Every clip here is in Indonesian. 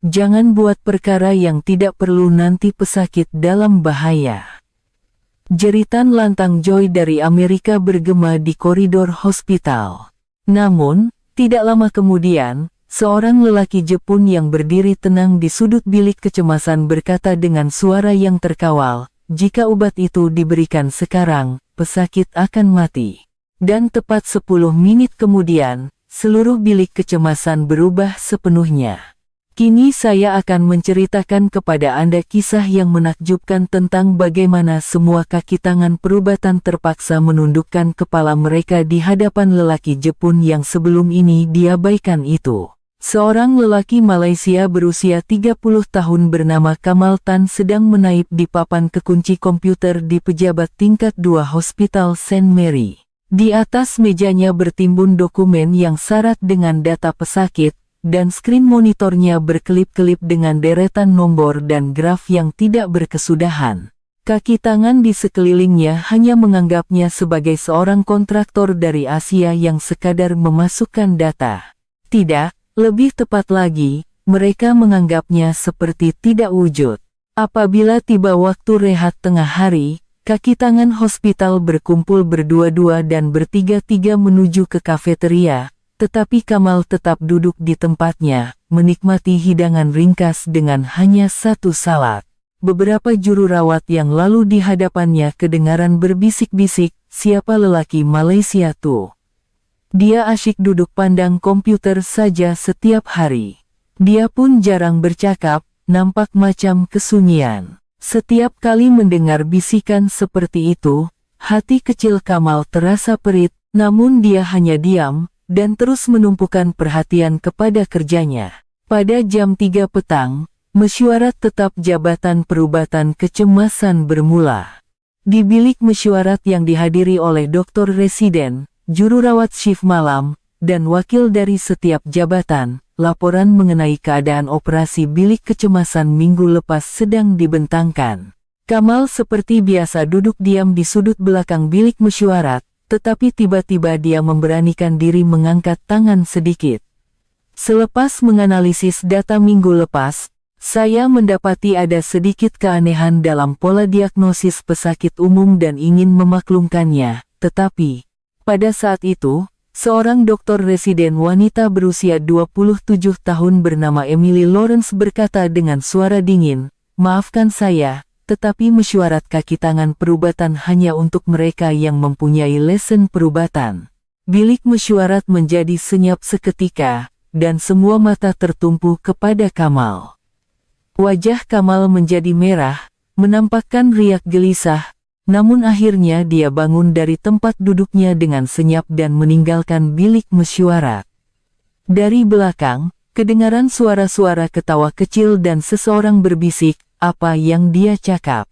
Jangan buat perkara yang tidak perlu nanti pesakit dalam bahaya. Jeritan lantang Joy dari Amerika bergema di koridor hospital. Namun, tidak lama kemudian, seorang lelaki Jepun yang berdiri tenang di sudut bilik kecemasan berkata dengan suara yang terkawal, "Jika obat itu diberikan sekarang, pesakit akan mati." Dan tepat 10 menit kemudian, seluruh bilik kecemasan berubah sepenuhnya. Kini saya akan menceritakan kepada Anda kisah yang menakjubkan tentang bagaimana semua kaki tangan perubatan terpaksa menundukkan kepala mereka di hadapan lelaki Jepun yang sebelum ini diabaikan itu. Seorang lelaki Malaysia berusia 30 tahun bernama Kamal Tan sedang menaip di papan kekunci komputer di pejabat tingkat 2 Hospital St. Mary. Di atas mejanya bertimbun dokumen yang syarat dengan data pesakit, dan skrin monitornya berkelip-kelip dengan deretan nomor dan graf yang tidak berkesudahan. Kaki tangan di sekelilingnya hanya menganggapnya sebagai seorang kontraktor dari Asia yang sekadar memasukkan data. Tidak. Lebih tepat lagi, mereka menganggapnya seperti tidak wujud. Apabila tiba waktu rehat tengah hari, kaki tangan hospital berkumpul berdua-dua dan bertiga-tiga menuju ke kafeteria, tetapi Kamal tetap duduk di tempatnya, menikmati hidangan ringkas dengan hanya satu salad. Beberapa juru rawat yang lalu di hadapannya kedengaran berbisik-bisik, "Siapa lelaki Malaysia tuh? Dia asyik duduk pandang komputer saja setiap hari." Dia pun jarang bercakap, nampak macam kesunyian. Setiap kali mendengar bisikan seperti itu, hati kecil Kamal terasa perit, namun dia hanya diam, dan terus menumpukan perhatian kepada kerjanya. Pada jam 3 petang, mesyuarat tetap Jabatan Perubatan Kecemasan bermula. Di bilik mesyuarat yang dihadiri oleh doktor residen, juru rawat shift malam, dan wakil dari setiap jabatan, laporan mengenai keadaan operasi bilik kecemasan minggu lepas sedang dibentangkan. Kamal seperti biasa duduk diam di sudut belakang bilik mesyuarat, tetapi tiba-tiba dia memberanikan diri mengangkat tangan sedikit. "Selepas menganalisis data minggu lepas, saya mendapati ada sedikit keanehan dalam pola diagnosis pesakit umum dan ingin memaklumkannya, tetapi..." Pada saat itu, seorang dokter residen wanita berusia 27 tahun bernama Emily Lawrence berkata dengan suara dingin, "Maafkan saya, tetapi mesyuarat kaki tangan perubatan hanya untuk mereka yang mempunyai lesen perubatan." Bilik mesyuarat menjadi senyap seketika, dan semua mata tertumpu kepada Kamal. Wajah Kamal menjadi merah, menampakkan riak gelisah, namun akhirnya dia bangun dari tempat duduknya dengan senyap dan meninggalkan bilik mesyuarat. Dari belakang, kedengaran suara-suara ketawa kecil dan seseorang berbisik, "Apa yang dia cakap?"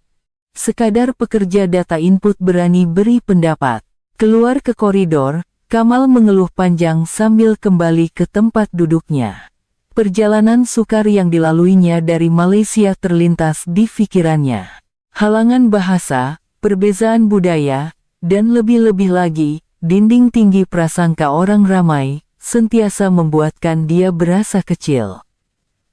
Sekadar pekerja data input berani beri pendapat. Keluar ke koridor, Kamal mengeluh panjang sambil kembali ke tempat duduknya. Perjalanan sukar yang dilaluinya dari Malaysia terlintas di pikirannya. Halangan bahasa, perbezaan budaya, dan lebih-lebih lagi, dinding tinggi prasangka orang ramai, sentiasa membuatkan dia berasa kecil.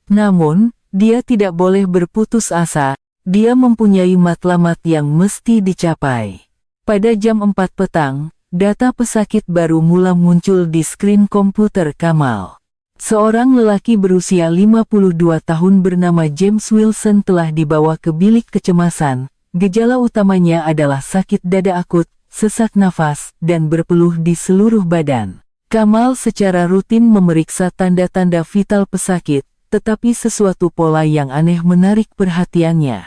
Namun, dia tidak boleh berputus asa, dia mempunyai matlamat yang mesti dicapai. Pada jam 4 petang, data pesakit baru mula muncul di skrin komputer Kamal. Seorang lelaki berusia 52 tahun bernama James Wilson telah dibawa ke bilik kecemasan. Gejala utamanya adalah sakit dada akut, sesak nafas, dan berpeluh di seluruh badan. Kamal secara rutin memeriksa tanda-tanda vital pesakit, tetapi sesuatu pola yang aneh menarik perhatiannya.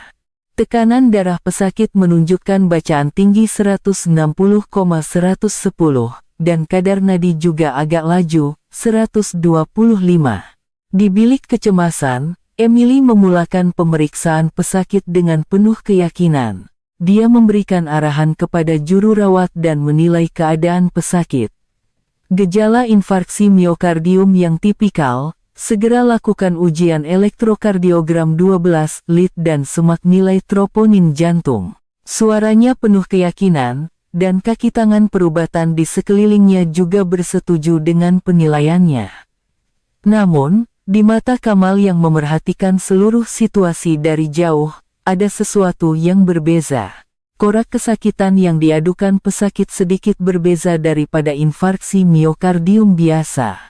Tekanan darah pesakit menunjukkan bacaan tinggi 160,110, dan kadar nadi juga agak laju, 125. Di bilik kecemasan, Emily memulakan pemeriksaan pesakit dengan penuh keyakinan. Dia memberikan arahan kepada juru rawat dan menilai keadaan pesakit. Gejala infarksi miokardium yang tipikal, segera lakukan ujian elektrokardiogram 12 lead dan semak nilai troponin jantung. Suaranya penuh keyakinan, dan kaki tangan perubatan di sekelilingnya juga bersetuju dengan penilaiannya. Namun, Di mata Kamal yang memerhatikan seluruh situasi dari jauh, ada sesuatu yang berbeza. Korak kesakitan yang diadukan pesakit sedikit berbeza daripada infarksi miokardium biasa.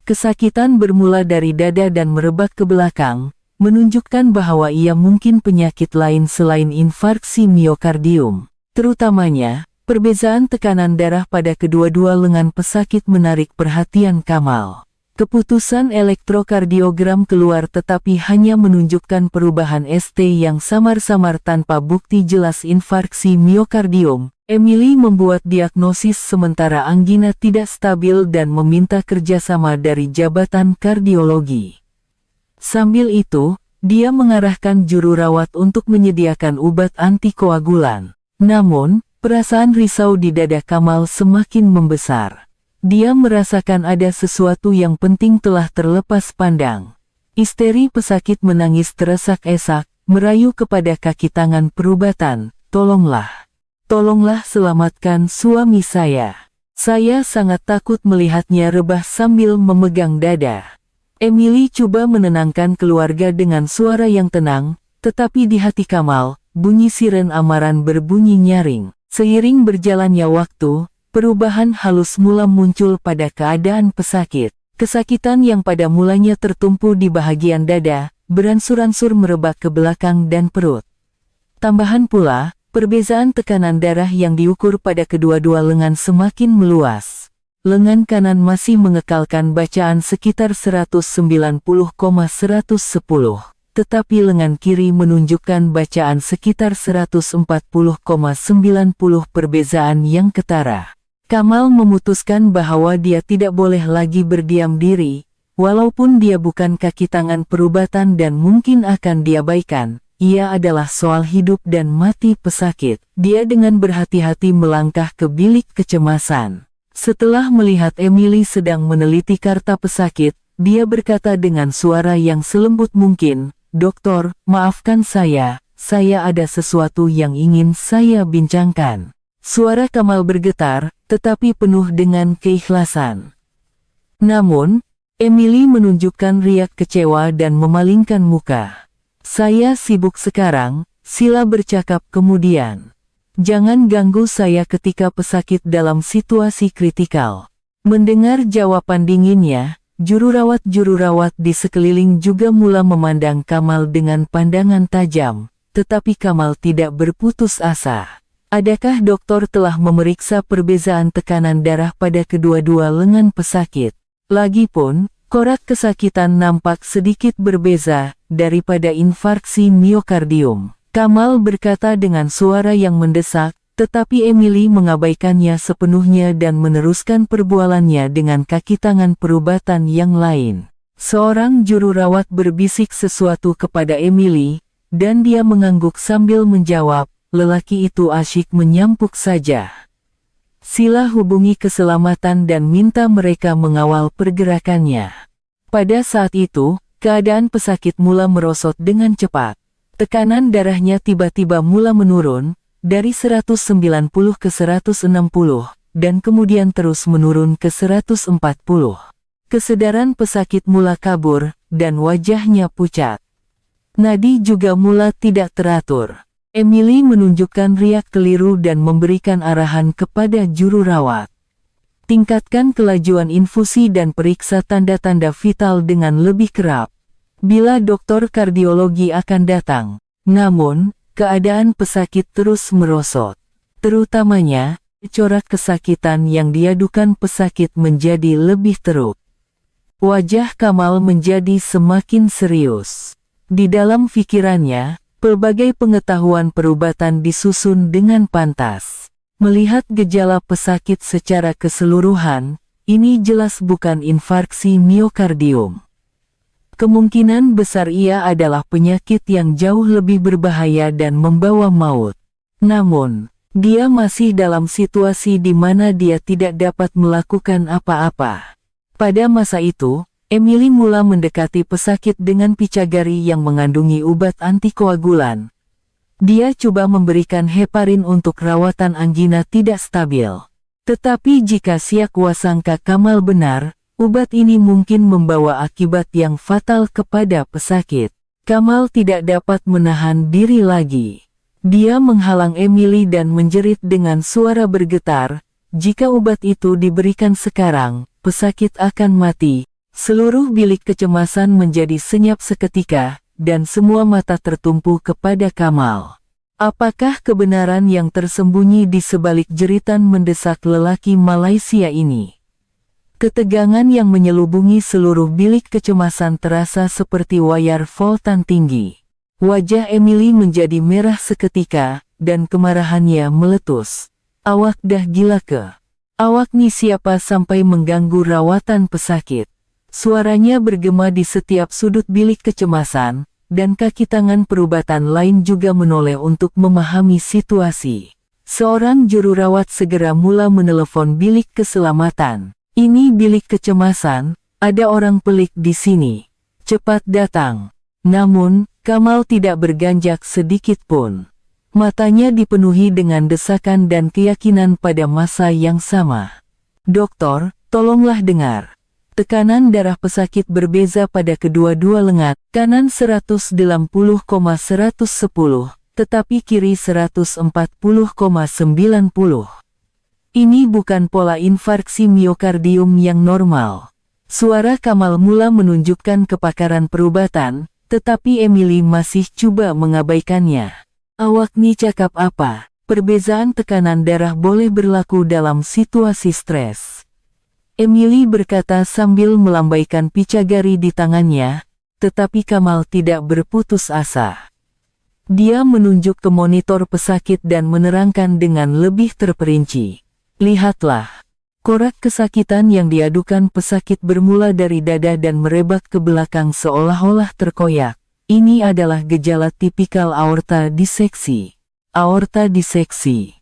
Kesakitan bermula dari dada dan merebak ke belakang, menunjukkan bahwa ia mungkin penyakit lain selain infarksi miokardium. Terutamanya, perbezaan tekanan darah pada kedua-dua lengan pesakit menarik perhatian Kamal. Keputusan elektrokardiogram keluar tetapi hanya menunjukkan perubahan ST yang samar-samar tanpa bukti jelas infarksi miokardium. Emily membuat diagnosis sementara anggina tidak stabil dan meminta kerjasama dari Jabatan Kardiologi. Sambil itu, dia mengarahkan juru rawat untuk menyediakan obat antikoagulan. Namun, perasaan risau di dada Kamal semakin membesar. Dia merasakan ada sesuatu yang penting telah terlepas pandang. Isteri pesakit menangis teresak-esak, merayu kepada kaki tangan perubatan, "Tolonglah. Tolonglah selamatkan suami saya. Saya sangat takut melihatnya," rebah sambil memegang dada. Emily coba menenangkan keluarga dengan suara yang tenang, tetapi di hati Kamal, bunyi siren amaran berbunyi nyaring. Seiring berjalannya waktu, perubahan halus mula muncul pada keadaan pesakit. Kesakitan yang pada mulanya tertumpu di bahagian dada, beransur-ansur merebak ke belakang dan perut. Tambahan pula, perbezaan tekanan darah yang diukur pada kedua-dua lengan semakin meluas. Lengan kanan masih mengekalkan bacaan sekitar 190,110, tetapi lengan kiri menunjukkan bacaan sekitar 140,90, perbezaan yang ketara. Kamal memutuskan bahwa dia tidak boleh lagi berdiam diri, walaupun dia bukan kaki tangan perubatan dan mungkin akan diabaikan. Ia adalah soal hidup dan mati pesakit. Dia dengan berhati-hati melangkah ke bilik kecemasan. Setelah melihat Emily sedang meneliti karta pesakit, dia berkata dengan suara yang selembut mungkin, "Dokter, maafkan saya ada sesuatu yang ingin saya bincangkan." Suara Kamal bergetar, tetapi penuh dengan keikhlasan. Namun, Emily menunjukkan riak kecewa dan memalingkan muka. "Saya sibuk sekarang," Sila bercakap kemudian. "Jangan ganggu saya ketika pesakit dalam situasi kritikal." Mendengar jawaban dinginnya, juru rawat di sekeliling juga mula memandang Kamal dengan pandangan tajam, tetapi Kamal tidak berputus asa. Adakah dokter telah memeriksa perbezaan tekanan darah pada kedua-dua lengan pesakit? Lagipun, korak kesakitan nampak sedikit berbeza daripada infarksi miokardium. Kamal berkata dengan suara yang mendesak, tetapi Emily mengabaikannya sepenuhnya dan meneruskan perbualannya dengan kaki tangan perubatan yang lain. Seorang juru rawat berbisik sesuatu kepada Emily, dan dia mengangguk sambil menjawab, "Lelaki itu asyik menyampuk saja. Sila hubungi keselamatan dan minta mereka mengawal pergerakannya." Pada saat itu, keadaan pesakit mula merosot dengan cepat. Tekanan darahnya tiba-tiba mula menurun, dari 190 ke 160, dan kemudian terus menurun ke 140. Kesadaran pesakit mula kabur, dan wajahnya pucat. Nadi juga mula tidak teratur. Emily menunjukkan riak keliru dan memberikan arahan kepada juru rawat. "Tingkatkan kelajuan infusi dan periksa tanda-tanda vital dengan lebih kerap. Bila dokter kardiologi akan datang." Namun, keadaan pesakit terus merosot. Terutamanya, corak kesakitan yang diadukan pesakit menjadi lebih teruk. Wajah Kamal menjadi semakin serius. Di dalam pikirannya, pelbagai pengetahuan perubatan disusun dengan pantas. Melihat gejala pesakit secara keseluruhan, ini jelas bukan infarksi miokardium. Kemungkinan besar ia adalah penyakit yang jauh lebih berbahaya dan membawa maut. Namun, dia masih dalam situasi di mana dia tidak dapat melakukan apa-apa. Pada masa itu, Emily mula mendekati pesakit dengan picagari yang mengandungi obat antikoagulan. Dia coba memberikan heparin untuk rawatan anggina tidak stabil. Tetapi jika siak wasangka Kamal benar, Obat ini mungkin membawa akibat yang fatal kepada pesakit. Kamal tidak dapat menahan diri lagi. Dia menghalang Emily dan menjerit dengan suara bergetar, "Jika obat itu diberikan sekarang, pesakit akan mati." Seluruh bilik kecemasan menjadi senyap seketika, dan semua mata tertumpu kepada Kamal. Apakah kebenaran yang tersembunyi di sebalik jeritan mendesak lelaki Malaysia ini? Ketegangan yang menyelubungi seluruh bilik kecemasan terasa seperti wayar voltan tinggi. Wajah Emily menjadi merah seketika, dan kemarahannya meletus. "Awak dah gila ke? Awak ni siapa sampai mengganggu rawatan pesakit?" Suaranya bergema di setiap sudut bilik kecemasan, dan kaki tangan perubatan lain juga menoleh untuk memahami situasi. Seorang juru rawat segera mula menelepon bilik keselamatan. "Ini bilik kecemasan, ada orang pelik di sini. Cepat datang." Namun, Kamal tidak berganjak sedikit pun. Matanya dipenuhi dengan desakan dan keyakinan pada masa yang sama. "Doktor, tolonglah dengar. Tekanan darah pesakit berbeza pada kedua-dua lengan, kanan 180,110, tetapi kiri 140,90. Ini bukan pola infarksi miokardium yang normal." Suara Kamal mula menunjukkan kepakaran perubatan, tetapi Emily masih coba mengabaikannya. "Awak ni cakap apa? Perbezaan tekanan darah boleh berlaku dalam situasi stres," Emily berkata sambil melambaikan picagari di tangannya, tetapi Kamal tidak berputus asa. Dia menunjuk ke monitor pesakit dan menerangkan dengan lebih terperinci. "Lihatlah. Korak kesakitan yang diadukan pesakit bermula dari dada dan merebak ke belakang seolah-olah terkoyak. Ini adalah gejala tipikal aorta diseksi." Aorta diseksi.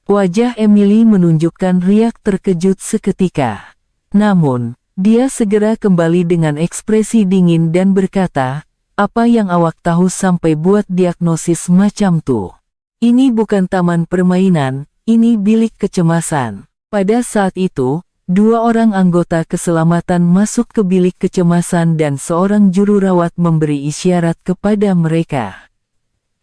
Wajah Emily menunjukkan riak terkejut seketika. Namun, dia segera kembali dengan ekspresi dingin dan berkata, "Apa yang awak tahu sampai buat diagnosis macam tuh? Ini bukan taman permainan, ini bilik kecemasan." Pada saat itu, dua orang anggota keselamatan masuk ke bilik kecemasan dan seorang juru rawat memberi isyarat kepada mereka.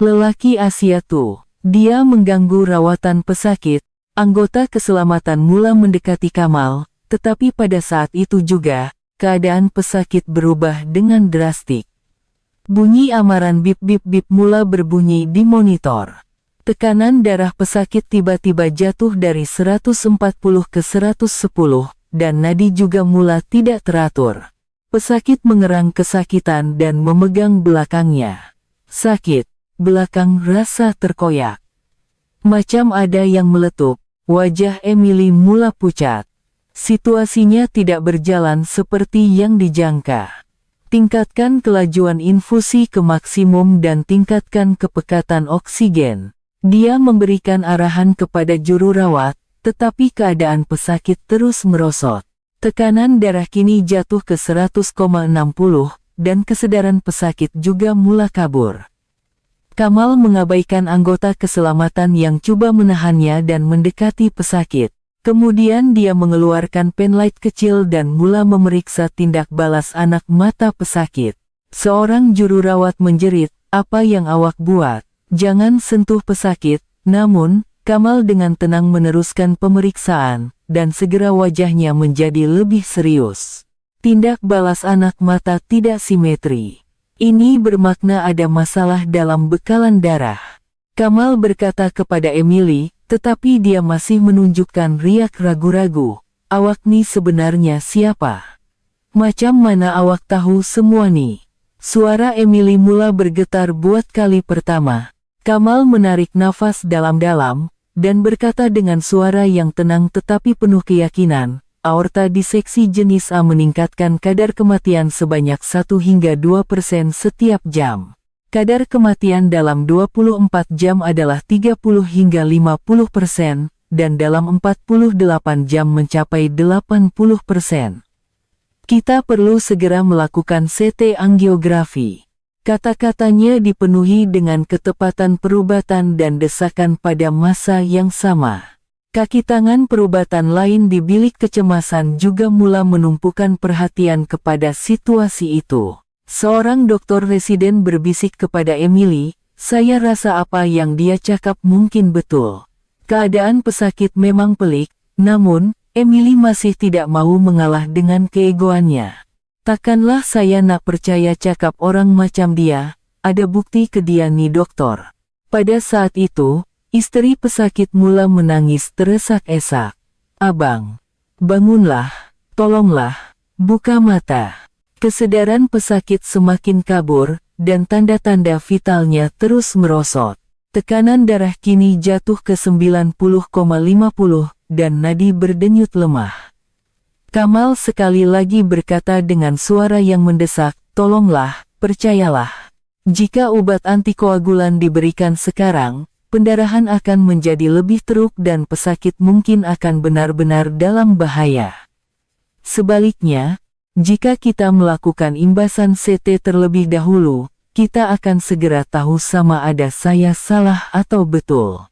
"Lelaki Asia tuh. Dia mengganggu rawatan pesakit." Anggota keselamatan mula mendekati Kamal, tetapi pada saat itu juga, keadaan pesakit berubah dengan drastik. Bunyi amaran bip-bip-bip mula berbunyi di monitor. Tekanan darah pesakit tiba-tiba jatuh dari 140 ke 110, dan nadi juga mula tidak teratur. Pesakit mengerang kesakitan dan memegang belakangnya. Sakit. Belakang rasa terkoyak. Macam ada yang meletup, wajah Emily mula pucat. Situasinya tidak berjalan seperti yang dijangka. Tingkatkan kelajuan infusi ke maksimum dan tingkatkan kepekatan oksigen. Dia memberikan arahan kepada juru rawat, tetapi keadaan pesakit terus merosot. Tekanan darah kini jatuh ke 100,60, dan kesedaran pesakit juga mula kabur. Kamal mengabaikan anggota keselamatan yang coba menahannya dan mendekati pesakit. Kemudian dia mengeluarkan penlight kecil dan mula memeriksa tindak balas anak mata pesakit. Seorang juru rawat menjerit, "Apa yang awak buat? Jangan sentuh pesakit." Namun, Kamal dengan tenang meneruskan pemeriksaan, dan segera wajahnya menjadi lebih serius. Tindak balas anak mata tidak simetri. Ini bermakna ada masalah dalam bekalan darah. Kamal berkata kepada Emily, tetapi dia masih menunjukkan riak ragu-ragu. "Awak ni sebenarnya siapa? Macam mana awak tahu semua ni?" Suara Emily mula bergetar buat kali pertama. Kamal menarik nafas dalam-dalam, dan berkata dengan suara yang tenang tetapi penuh keyakinan, "Aorta diseksi jenis A meningkatkan kadar kematian sebanyak 1 hingga 2% setiap jam. Kadar kematian dalam 24 jam adalah 30 hingga 50%, dan dalam 48 jam mencapai 80%. Kita perlu segera melakukan CT angiografi." Kata-katanya dipenuhi dengan ketepatan perubatan dan desakan pada masa yang sama. Kaki tangan perubatan lain di bilik kecemasan juga mulai menumpukan perhatian kepada situasi itu. Seorang dokter residen berbisik kepada Emily, "Saya rasa apa yang dia cakap mungkin betul. Keadaan pesakit memang pelik, namun, Emily masih tidak mau mengalah dengan keegoannya. Takkanlah saya nak percaya cakap orang macam dia, ada bukti ke dia nih doktor." Pada saat itu, istri pesakit mula menangis teresak-esak. "Abang, bangunlah, tolonglah, buka mata." Kesadaran pesakit semakin kabur, dan tanda-tanda vitalnya terus merosot. Tekanan darah kini jatuh ke 90,50, dan nadi berdenyut lemah. Kamal sekali lagi berkata dengan suara yang mendesak, "Tolonglah, percayalah. Jika obat antikoagulan diberikan sekarang, pendarahan akan menjadi lebih teruk dan pesakit mungkin akan benar-benar dalam bahaya. Sebaliknya, jika kita melakukan imbasan CT terlebih dahulu, kita akan segera tahu sama ada saya salah atau betul."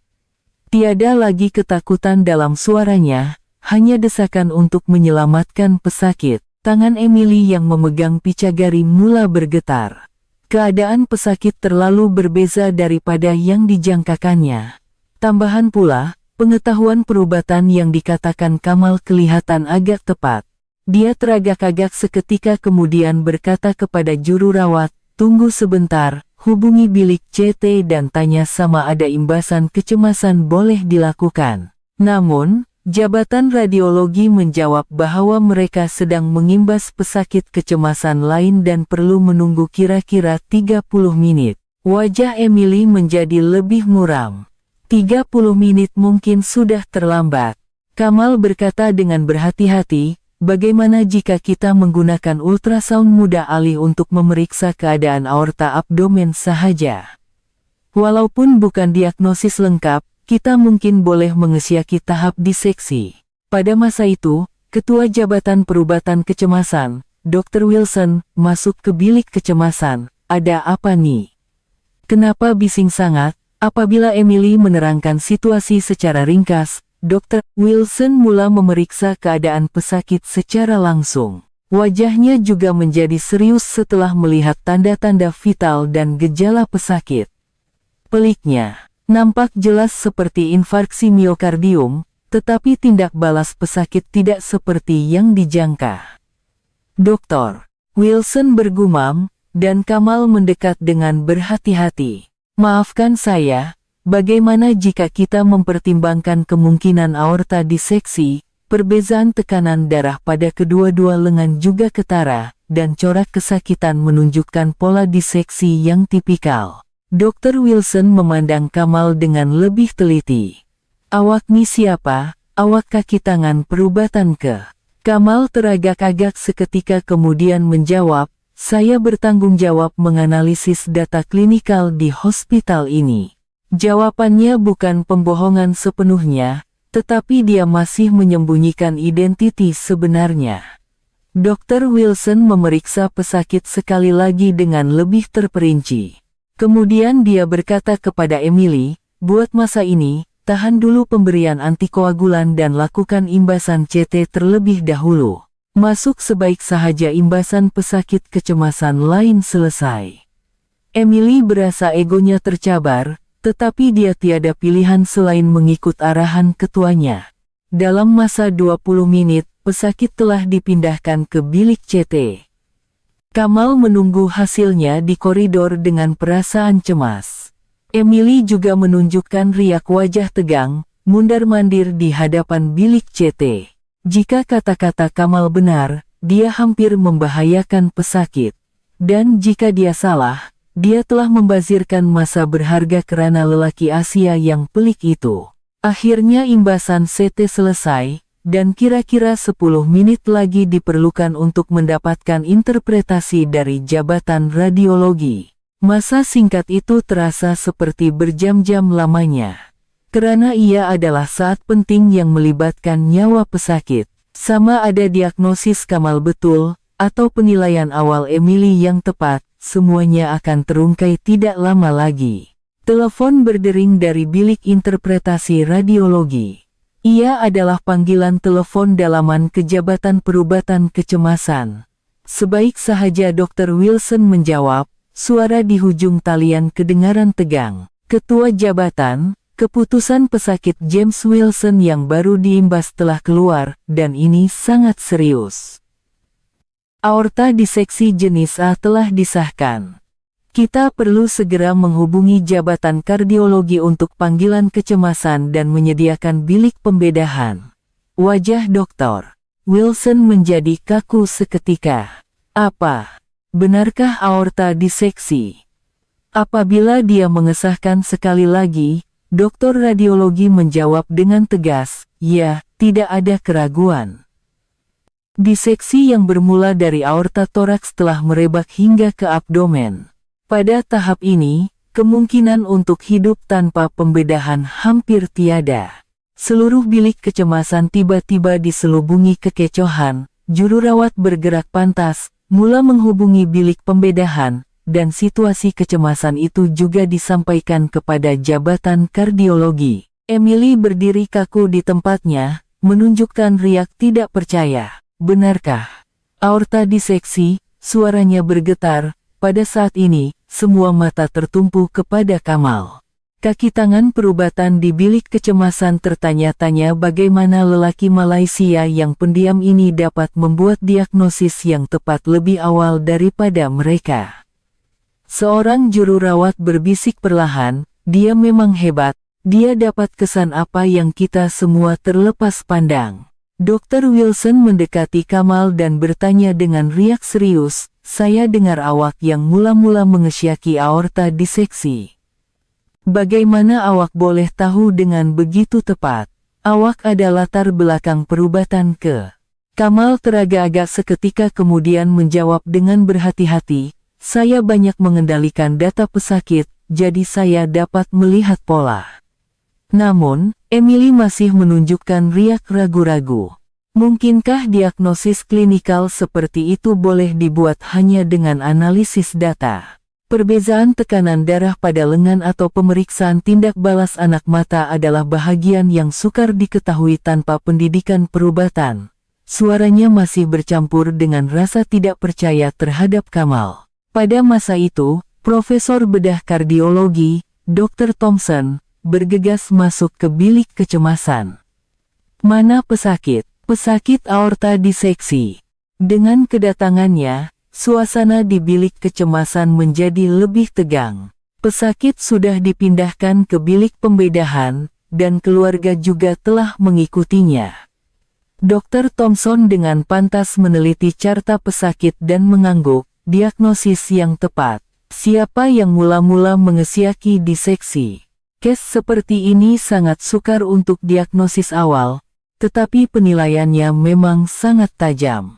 Tiada lagi ketakutan dalam suaranya, hanya desakan untuk menyelamatkan pesakit. Tangan Emily yang memegang picagari mula bergetar. Keadaan pesakit terlalu berbeza daripada yang dijangkakannya. Tambahan pula, pengetahuan perubatan yang dikatakan Kamal kelihatan agak tepat. Dia teragak-agak seketika kemudian berkata kepada juru rawat, "Tunggu sebentar, hubungi bilik CT dan tanya sama ada imbasan kecemasan boleh dilakukan." Namun, jabatan radiologi menjawab bahwa mereka sedang mengimbas pesakit kecemasan lain dan perlu menunggu kira-kira 30 menit. Wajah Emily menjadi lebih muram. 30 menit mungkin sudah terlambat. Kamal berkata dengan berhati-hati, "Bagaimana jika kita menggunakan ultrasound muda alih untuk memeriksa keadaan aorta abdomen sahaja? Walaupun bukan diagnosis lengkap, kita mungkin boleh mengesyaki tahap diseksi." Pada masa itu, Ketua Jabatan Perubatan Kecemasan, Dr. Wilson, masuk ke bilik kecemasan. "Ada apa nih? Kenapa bising sangat?" Apabila Emily menerangkan situasi secara ringkas, Dr. Wilson mula memeriksa keadaan pesakit secara langsung. Wajahnya juga menjadi serius setelah melihat tanda-tanda vital dan gejala pesakit. Peliknya, nampak jelas seperti infarksi miokardium, tetapi tindak balas pesakit tidak seperti yang dijangka. "Doktor," Wilson bergumam, dan Kamal mendekat dengan berhati-hati. "Maafkan saya, bagaimana jika kita mempertimbangkan kemungkinan aorta diseksi, perbezaan tekanan darah pada kedua-dua lengan juga ketara, dan corak kesakitan menunjukkan pola diseksi yang tipikal." Dr. Wilson memandang Kamal dengan lebih teliti. "Awak ni siapa? Awak kaki tangan perubatan ke?" Kamal teragak-agak seketika kemudian menjawab, "Saya bertanggung jawab menganalisis data klinikal di hospital ini." Jawabannya bukan pembohongan sepenuhnya, tetapi dia masih menyembunyikan identitas sebenarnya. Dr. Wilson memeriksa pesakit sekali lagi dengan lebih terperinci. Kemudian dia berkata kepada Emily, "Buat masa ini, tahan dulu pemberian antikoagulan dan lakukan imbasan CT terlebih dahulu. Masuk sebaik sahaja imbasan pesakit kecemasan lain selesai." Emily berasa egonya tercabar, tetapi dia tiada pilihan selain mengikut arahan ketuanya. Dalam masa 20 menit, pesakit telah dipindahkan ke bilik CT. Kamal menunggu hasilnya di koridor dengan perasaan cemas. Emily juga menunjukkan riak wajah tegang, mundar-mandir di hadapan bilik CT. Jika kata-kata Kamal benar, dia hampir membahayakan pesakit. Dan jika dia salah, dia telah membazirkan masa berharga kerana lelaki Asia yang pelik itu. Akhirnya imbasan CT selesai, dan kira-kira 10 menit lagi diperlukan untuk mendapatkan interpretasi dari jabatan radiologi. Masa singkat itu terasa seperti berjam-jam lamanya. Karena ia adalah saat penting yang melibatkan nyawa pesakit. Sama ada diagnosis Kamal betul, atau penilaian awal Emily yang tepat, semuanya akan terungkai tidak lama lagi. Telepon berdering dari bilik interpretasi radiologi. Ia adalah panggilan telepon dalaman Kejabatan Perubatan Kecemasan. Sebaik sahaja Dr. Wilson menjawab, suara di hujung talian kedengaran tegang. Ketua Jabatan, keputusan pesakit James Wilson yang baru diimbas telah keluar, dan ini sangat serius. Aorta diseksi jenis A telah disahkan. Kita perlu segera menghubungi Jabatan Kardiologi untuk panggilan kecemasan dan menyediakan bilik pembedahan. Wajah Dr. Wilson menjadi kaku seketika. Apa? Benarkah aorta diseksi? Apabila dia mengesahkan sekali lagi, dokter radiologi menjawab dengan tegas, ya, tidak ada keraguan. Diseksi yang bermula dari aorta toraks telah merebak hingga ke abdomen. Pada tahap ini, kemungkinan untuk hidup tanpa pembedahan hampir tiada. Seluruh bilik kecemasan tiba-tiba diselubungi kekecohan, juru rawat bergerak pantas, mula menghubungi bilik pembedahan, dan situasi kecemasan itu juga disampaikan kepada Jabatan Kardiologi. Emily berdiri kaku di tempatnya, menunjukkan riak tidak percaya. Benarkah? Aorta diseksi, suaranya bergetar. Pada saat ini, semua mata tertumpu kepada Kamal. Kaki tangan perubatan di bilik kecemasan tertanya-tanya bagaimana lelaki Malaysia yang pendiam ini dapat membuat diagnosis yang tepat lebih awal daripada mereka. Seorang juru rawat berbisik perlahan, dia memang hebat, dia dapat kesan apa yang kita semua terlepas pandang. Dr. Wilson mendekati Kamal dan bertanya dengan riak serius, saya dengar awak yang mula-mula mengesyaki aorta diseksi. Bagaimana awak boleh tahu dengan begitu tepat? Awak ada latar belakang perubatan ke? Kamal teragak-agak seketika kemudian menjawab dengan berhati-hati, saya banyak mengendalikan data pesakit, jadi saya dapat melihat pola. Namun, Emily masih menunjukkan riak ragu-ragu. Mungkinkah diagnosis klinikal seperti itu boleh dibuat hanya dengan analisis data? Perbezaan tekanan darah pada lengan atau pemeriksaan tindak balas anak mata adalah bahagian yang sukar diketahui tanpa pendidikan perubatan. Suaranya masih bercampur dengan rasa tidak percaya terhadap Kamal. Pada masa itu, Profesor Bedah Kardiologi, Dr. Thompson, bergegas masuk ke bilik kecemasan. Mana pesakit? Pesakit aorta diseksi. Dengan kedatangannya, suasana di bilik kecemasan menjadi lebih tegang. Pesakit sudah dipindahkan ke bilik pembedahan, dan keluarga juga telah mengikutinya. Dr. Thompson dengan pantas meneliti carta pesakit dan mengangguk, diagnosis yang tepat. Siapa yang mula-mula mengesyaki diseksi? Case seperti ini sangat sukar untuk diagnosis awal, tetapi penilaiannya memang sangat tajam.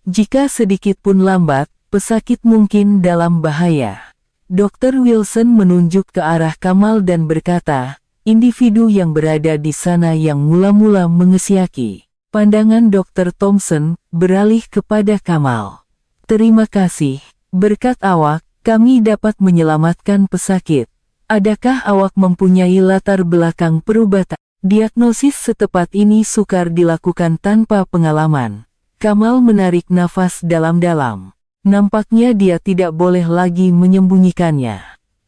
Jika sedikit pun lambat, pesakit mungkin dalam bahaya. Dr. Wilson menunjuk ke arah Kamal dan berkata, individu yang berada di sana yang mula-mula mengesyaki. Pandangan Dr. Thompson beralih kepada Kamal. Terima kasih, berkat awak, kami dapat menyelamatkan pesakit. Adakah awak mempunyai latar belakang perubatan? Diagnosis setepat ini sukar dilakukan tanpa pengalaman. Kamal menarik nafas dalam-dalam. Nampaknya dia tidak boleh lagi menyembunyikannya.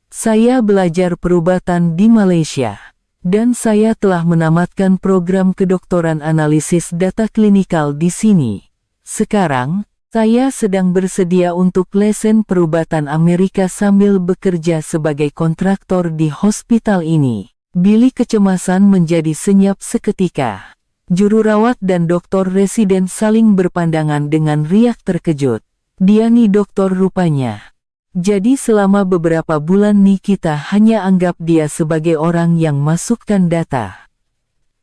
Saya belajar perubatan di Malaysia. Dan saya telah menamatkan program kedokteran analisis data klinikal di sini. Sekarang, saya sedang bersedia untuk lesen perubatan Amerika sambil bekerja sebagai kontraktor di hospital ini. Bilik kecemasan menjadi senyap seketika. Juru rawat dan doktor residen saling berpandangan dengan riak terkejut. Dia nih dokter rupanya. Jadi selama beberapa bulan nih kita hanya anggap dia sebagai orang yang masukkan data.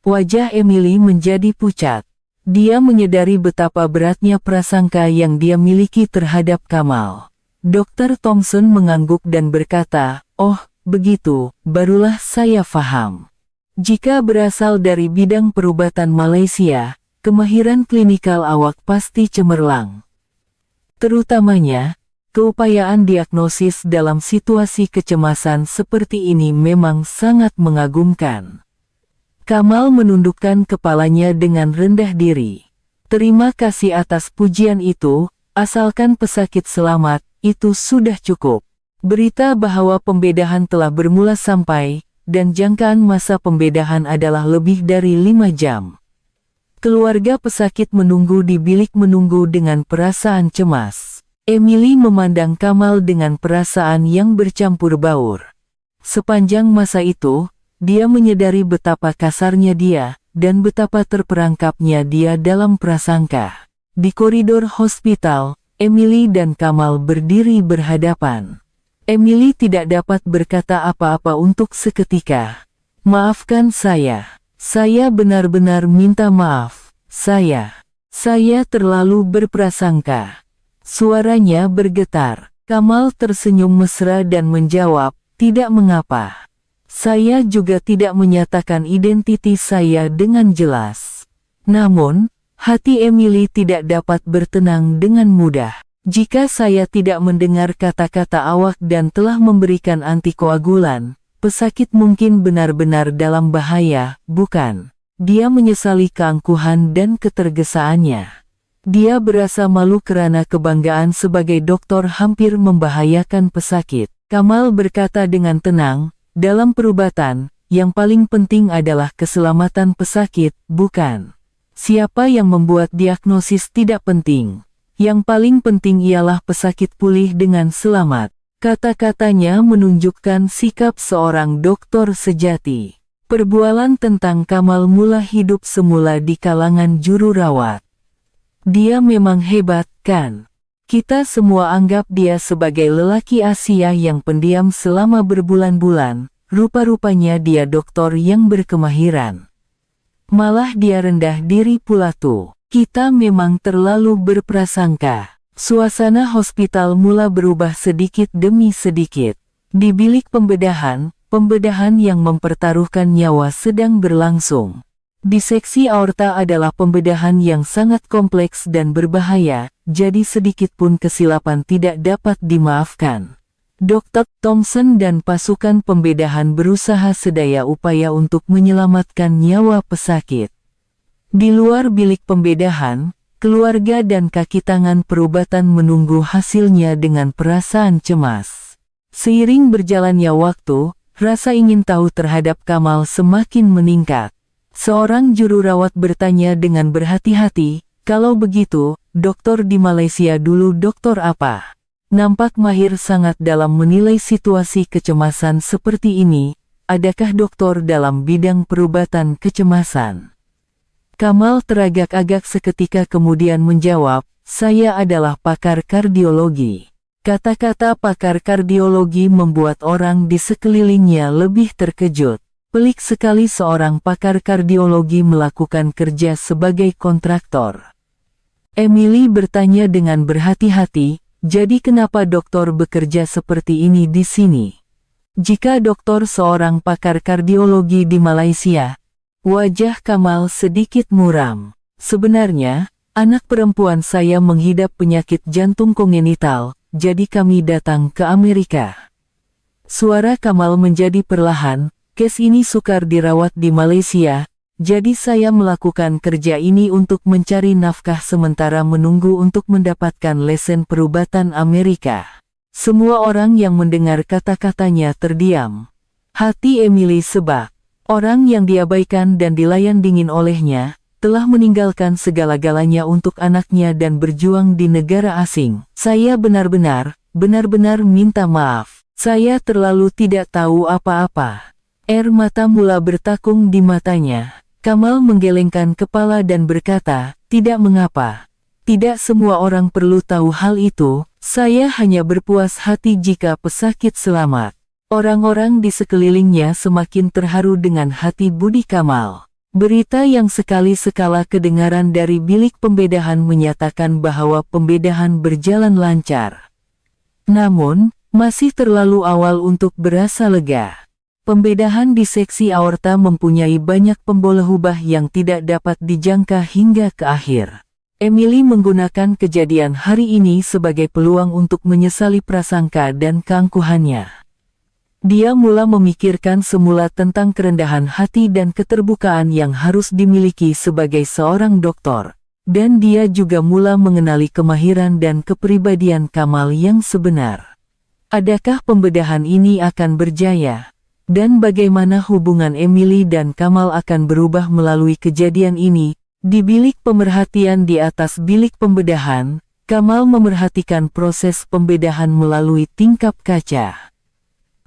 Wajah Emily menjadi pucat. Dia menyadari betapa beratnya prasangka yang dia miliki terhadap Kamal. Dr. Thompson mengangguk dan berkata, oh, begitu, barulah saya faham. Jika berasal dari bidang perubatan Malaysia, kemahiran klinikal awak pasti cemerlang. Terutamanya, keupayaan diagnosis dalam situasi kecemasan seperti ini memang sangat mengagumkan. Kamal menundukkan kepalanya dengan rendah diri. Terima kasih atas pujian itu, asalkan pesakit selamat, itu sudah cukup. Berita bahwa pembedahan telah bermula sampai, dan jangkaan masa pembedahan adalah lebih dari 5 jam. Keluarga pesakit menunggu di bilik menunggu dengan perasaan cemas. Emily memandang Kamal dengan perasaan yang bercampur baur. Sepanjang masa itu, dia menyadari betapa kasarnya dia, dan betapa terperangkapnya dia dalam prasangka. Di koridor hospital, Emily dan Kamal berdiri berhadapan. Emily tidak dapat berkata apa-apa untuk seketika. Maafkan saya. Saya benar-benar minta maaf. Saya terlalu berprasangka. Suaranya bergetar. Kamal tersenyum mesra dan menjawab, tidak mengapa. Saya juga tidak menyatakan identitas saya dengan jelas. Namun, hati Emily tidak dapat bertenang dengan mudah. Jika saya tidak mendengar kata-kata awak dan telah memberikan antikoagulan, pesakit mungkin benar-benar dalam bahaya, bukan? Dia menyesali keangkuhan dan ketergesaannya. Dia berasa malu karena kebanggaan sebagai dokter hampir membahayakan pesakit. Kamal berkata dengan tenang, dalam perubatan, yang paling penting adalah keselamatan pesakit, bukan? Siapa yang membuat diagnosis tidak penting. Yang paling penting ialah pesakit pulih dengan selamat. Kata-katanya menunjukkan sikap seorang dokter sejati. Perbualan tentang Kamal mula hidup semula di kalangan juru rawat. Dia memang hebat, kan? Kita semua anggap dia sebagai lelaki Asia yang pendiam selama berbulan-bulan, rupa-rupanya dia dokter yang berkemahiran. Malah dia rendah diri pula tuh. Kita memang terlalu berprasangka. Suasana hospital mula berubah sedikit demi sedikit. Di bilik pembedahan yang mempertaruhkan nyawa sedang berlangsung. Diseksi aorta adalah pembedahan yang sangat kompleks dan berbahaya, jadi sedikit pun kesilapan tidak dapat dimaafkan. Dr. Thompson dan pasukan pembedahan berusaha sedaya upaya untuk menyelamatkan nyawa pesakit. Di luar bilik pembedahan, keluarga dan kaki tangan perubatan menunggu hasilnya dengan perasaan cemas. Seiring berjalannya waktu, rasa ingin tahu terhadap Kamal semakin meningkat. Seorang juru rawat bertanya dengan berhati-hati, kalau begitu, dokter di Malaysia dulu dokter apa? Nampak mahir sangat dalam menilai situasi kecemasan seperti ini, adakah dokter dalam bidang perubatan kecemasan? Kamal teragak-agak seketika kemudian menjawab, saya adalah pakar kardiologi. Kata-kata pakar kardiologi membuat orang di sekelilingnya lebih terkejut. Pelik sekali seorang pakar kardiologi melakukan kerja sebagai kontraktor. Emily bertanya dengan berhati-hati, jadi kenapa dokter bekerja seperti ini di sini? Jika dokter seorang pakar kardiologi di Malaysia, wajah Kamal sedikit muram. Sebenarnya, anak perempuan saya mengidap penyakit jantung kongenital, jadi kami datang ke Amerika. Suara Kamal menjadi perlahan. Kes ini sukar dirawat di Malaysia, jadi saya melakukan kerja ini untuk mencari nafkah sementara menunggu untuk mendapatkan lesen perubatan Amerika. Semua orang yang mendengar kata-katanya terdiam. Hati Emily sebak. Orang yang diabaikan dan dilayan dingin olehnya, telah meninggalkan segala-galanya untuk anaknya dan berjuang di negara asing. Saya benar-benar minta maaf. Saya terlalu tidak tahu apa-apa. Air mata mula bertakung di matanya. Kamal menggelengkan kepala dan berkata, tidak mengapa. Tidak semua orang perlu tahu hal itu, saya hanya berpuas hati jika pesakit selamat. Orang-orang di sekelilingnya semakin terharu dengan hati budi Kamal. Berita yang sekali-sekala kedengaran dari bilik pembedahan menyatakan bahwa pembedahan berjalan lancar. Namun, masih terlalu awal untuk berasa lega. Pembedahan diseksi aorta mempunyai banyak pemboleh ubah yang tidak dapat dijangka hingga ke akhir. Emily menggunakan kejadian hari ini sebagai peluang untuk menyesali prasangka dan keangkuhannya. Dia mula memikirkan semula tentang kerendahan hati dan keterbukaan yang harus dimiliki sebagai seorang dokter. Dan dia juga mula mengenali kemahiran dan kepribadian Kamal yang sebenar. Adakah pembedahan ini akan berjaya? Dan bagaimana hubungan Emily dan Kamal akan berubah melalui kejadian ini? Di bilik pemerhatian di atas bilik pembedahan, Kamal memerhatikan proses pembedahan melalui tingkap kaca.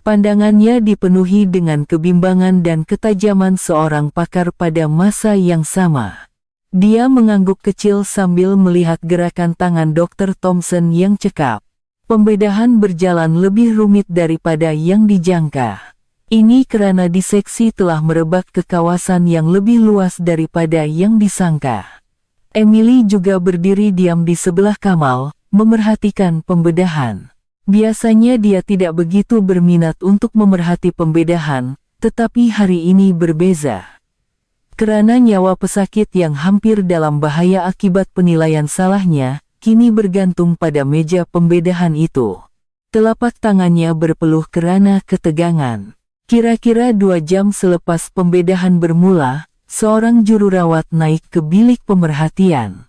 Pandangannya dipenuhi dengan kebimbangan dan ketajaman seorang pakar pada masa yang sama. Dia mengangguk kecil sambil melihat gerakan tangan Dr. Thompson yang cekap. Pembedahan berjalan lebih rumit daripada yang dijangka. Ini karena diseksi telah merebak ke kawasan yang lebih luas daripada yang disangka. Emily juga berdiri diam di sebelah Kamal, memerhatikan pembedahan. Biasanya dia tidak begitu berminat untuk memerhati pembedahan, tetapi hari ini berbeza. Karena nyawa pesakit yang hampir dalam bahaya akibat penilaian salahnya, kini bergantung pada meja pembedahan itu. Telapak tangannya berpeluh karena ketegangan. Kira-kira 2 jam selepas pembedahan bermula, seorang juru rawat naik ke bilik pemerhatian.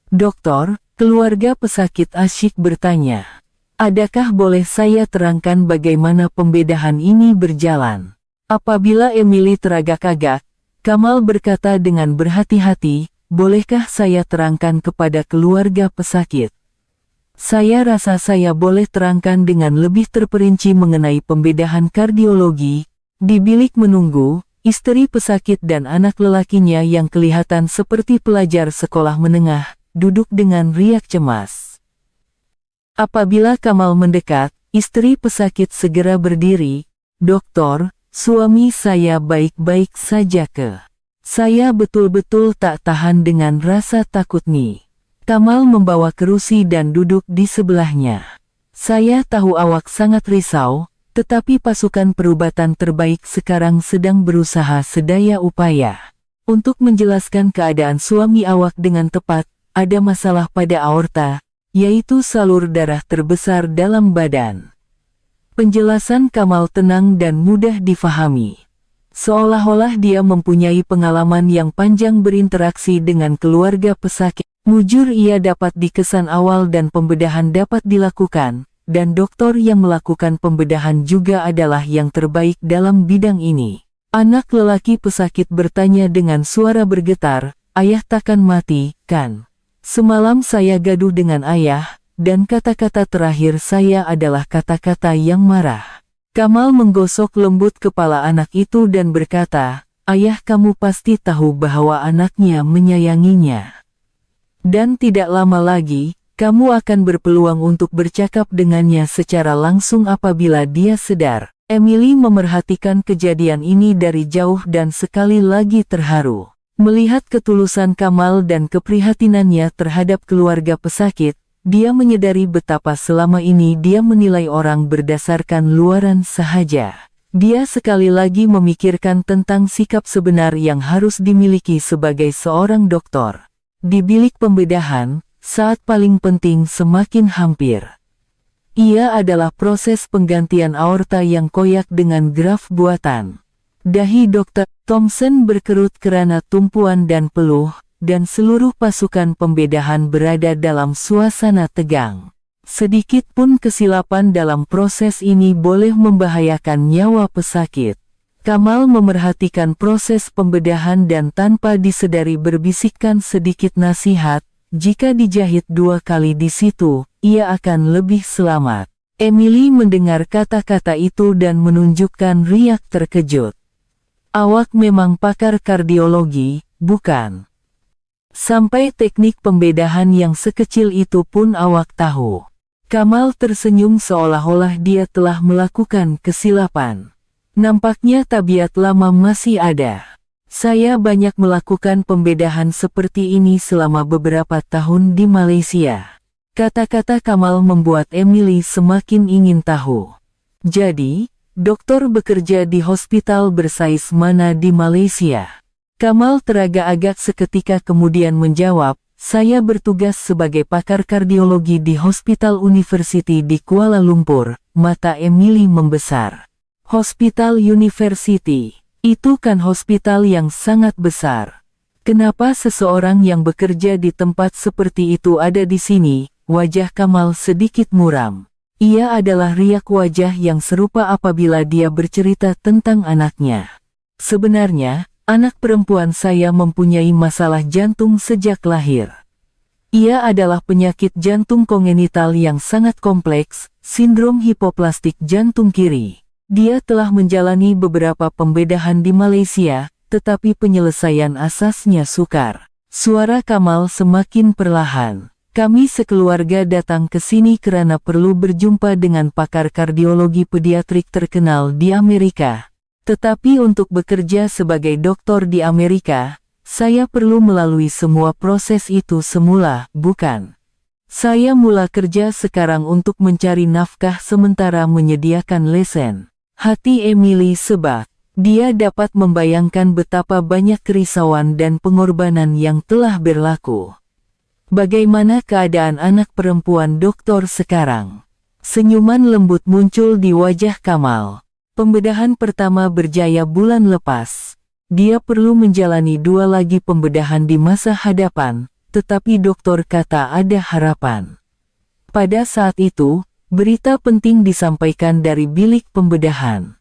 "Dokter," keluarga pesakit asyik bertanya. "Adakah boleh saya terangkan bagaimana pembedahan ini berjalan?" Apabila Emily teragak-agak, Kamal berkata dengan berhati-hati, "Bolehkah saya terangkan kepada keluarga pesakit? Saya rasa saya boleh terangkan dengan lebih terperinci mengenai pembedahan kardiologi." Di bilik menunggu, istri pesakit dan anak lelakinya yang kelihatan seperti pelajar sekolah menengah, duduk dengan riak cemas. Apabila Kamal mendekat, istri pesakit segera berdiri. "Dokter, suami saya baik-baik saja ke. Saya betul-betul tak tahan dengan rasa takut nih." Kamal membawa kerusi dan duduk di sebelahnya. "Saya tahu awak sangat risau, tetapi pasukan perubatan terbaik sekarang sedang berusaha sedaya upaya untuk menjelaskan keadaan suami awak dengan tepat. Ada masalah pada aorta, yaitu salur darah terbesar dalam badan." Penjelasan Kamal tenang dan mudah difahami. Seolah-olah dia mempunyai pengalaman yang panjang berinteraksi dengan keluarga pesakit. Mujur ia dapat dikesan awal dan pembedahan dapat dilakukan, dan dokter yang melakukan pembedahan juga adalah yang terbaik dalam bidang ini. Anak lelaki pesakit bertanya dengan suara bergetar, "Ayah takkan mati, kan? Semalam saya gaduh dengan ayah, dan kata-kata terakhir saya adalah kata-kata yang marah." Kamal menggosok lembut kepala anak itu dan berkata, "Ayah kamu pasti tahu bahwa anaknya menyayanginya. Dan tidak lama lagi, kamu akan berpeluang untuk bercakap dengannya secara langsung apabila dia sadar." Emily memerhatikan kejadian ini dari jauh dan sekali lagi terharu. Melihat ketulusan Kamal dan keprihatinannya terhadap keluarga pesakit, dia menyadari betapa selama ini dia menilai orang berdasarkan luaran sahaja. Dia sekali lagi memikirkan tentang sikap sebenar yang harus dimiliki sebagai seorang dokter. Di bilik pembedahan, saat paling penting semakin hampir. Ia adalah proses penggantian aorta yang koyak dengan graf buatan. Dahi Dr. Thompson berkerut karena tumpuan dan peluh, dan seluruh pasukan pembedahan berada dalam suasana tegang. Sedikit pun kesilapan dalam proses ini boleh membahayakan nyawa pesakit. Kamal memerhatikan proses pembedahan dan tanpa disadari berbisikkan sedikit nasihat, "Jika dijahit 2 kali di situ, ia akan lebih selamat." Emily mendengar kata-kata itu dan menunjukkan riak terkejut. "Awak memang pakar kardiologi, bukan? Sampai teknik pembedahan yang sekecil itu pun awak tahu." Kamal tersenyum seolah-olah dia telah melakukan kesilapan. "Nampaknya tabiat lama masih ada. Saya banyak melakukan pembedahan seperti ini selama beberapa tahun di Malaysia." Kata-kata Kamal membuat Emily semakin ingin tahu. "Jadi, dokter bekerja di hospital bersaiz mana di Malaysia?" Kamal teragak-agak seketika kemudian menjawab, "Saya bertugas sebagai pakar kardiologi di Hospital University di Kuala Lumpur." Mata Emily membesar. Hospital University. Itu kan hospital yang sangat besar. Kenapa seseorang yang bekerja di tempat seperti itu ada di sini? Wajah Kamal sedikit muram. Ia adalah riak wajah yang serupa apabila dia bercerita tentang anaknya. Sebenarnya, anak perempuan saya mempunyai masalah jantung sejak lahir. Ia adalah penyakit jantung kongenital yang sangat kompleks, sindrom hipoplastik jantung kiri. Dia telah menjalani beberapa pembedahan di Malaysia, tetapi penyelesaian asasnya sukar. Suara Kamal semakin perlahan. Kami sekeluarga datang ke sini karena perlu berjumpa dengan pakar kardiologi pediatrik terkenal di Amerika. Tetapi untuk bekerja sebagai doktor di Amerika, saya perlu melalui semua proses itu semula, bukan? Saya mula kerja sekarang untuk mencari nafkah sementara menyediakan lesen. Hati Emily sebak. Dia dapat membayangkan betapa banyak kerisauan dan pengorbanan yang telah berlaku. Bagaimana keadaan anak perempuan doktor sekarang? Senyuman lembut muncul di wajah Kamal. Pembedahan pertama berjaya bulan lepas. Dia perlu menjalani 2 lagi pembedahan di masa hadapan, tetapi dokter kata ada harapan. Pada saat itu, berita penting disampaikan dari bilik pembedahan.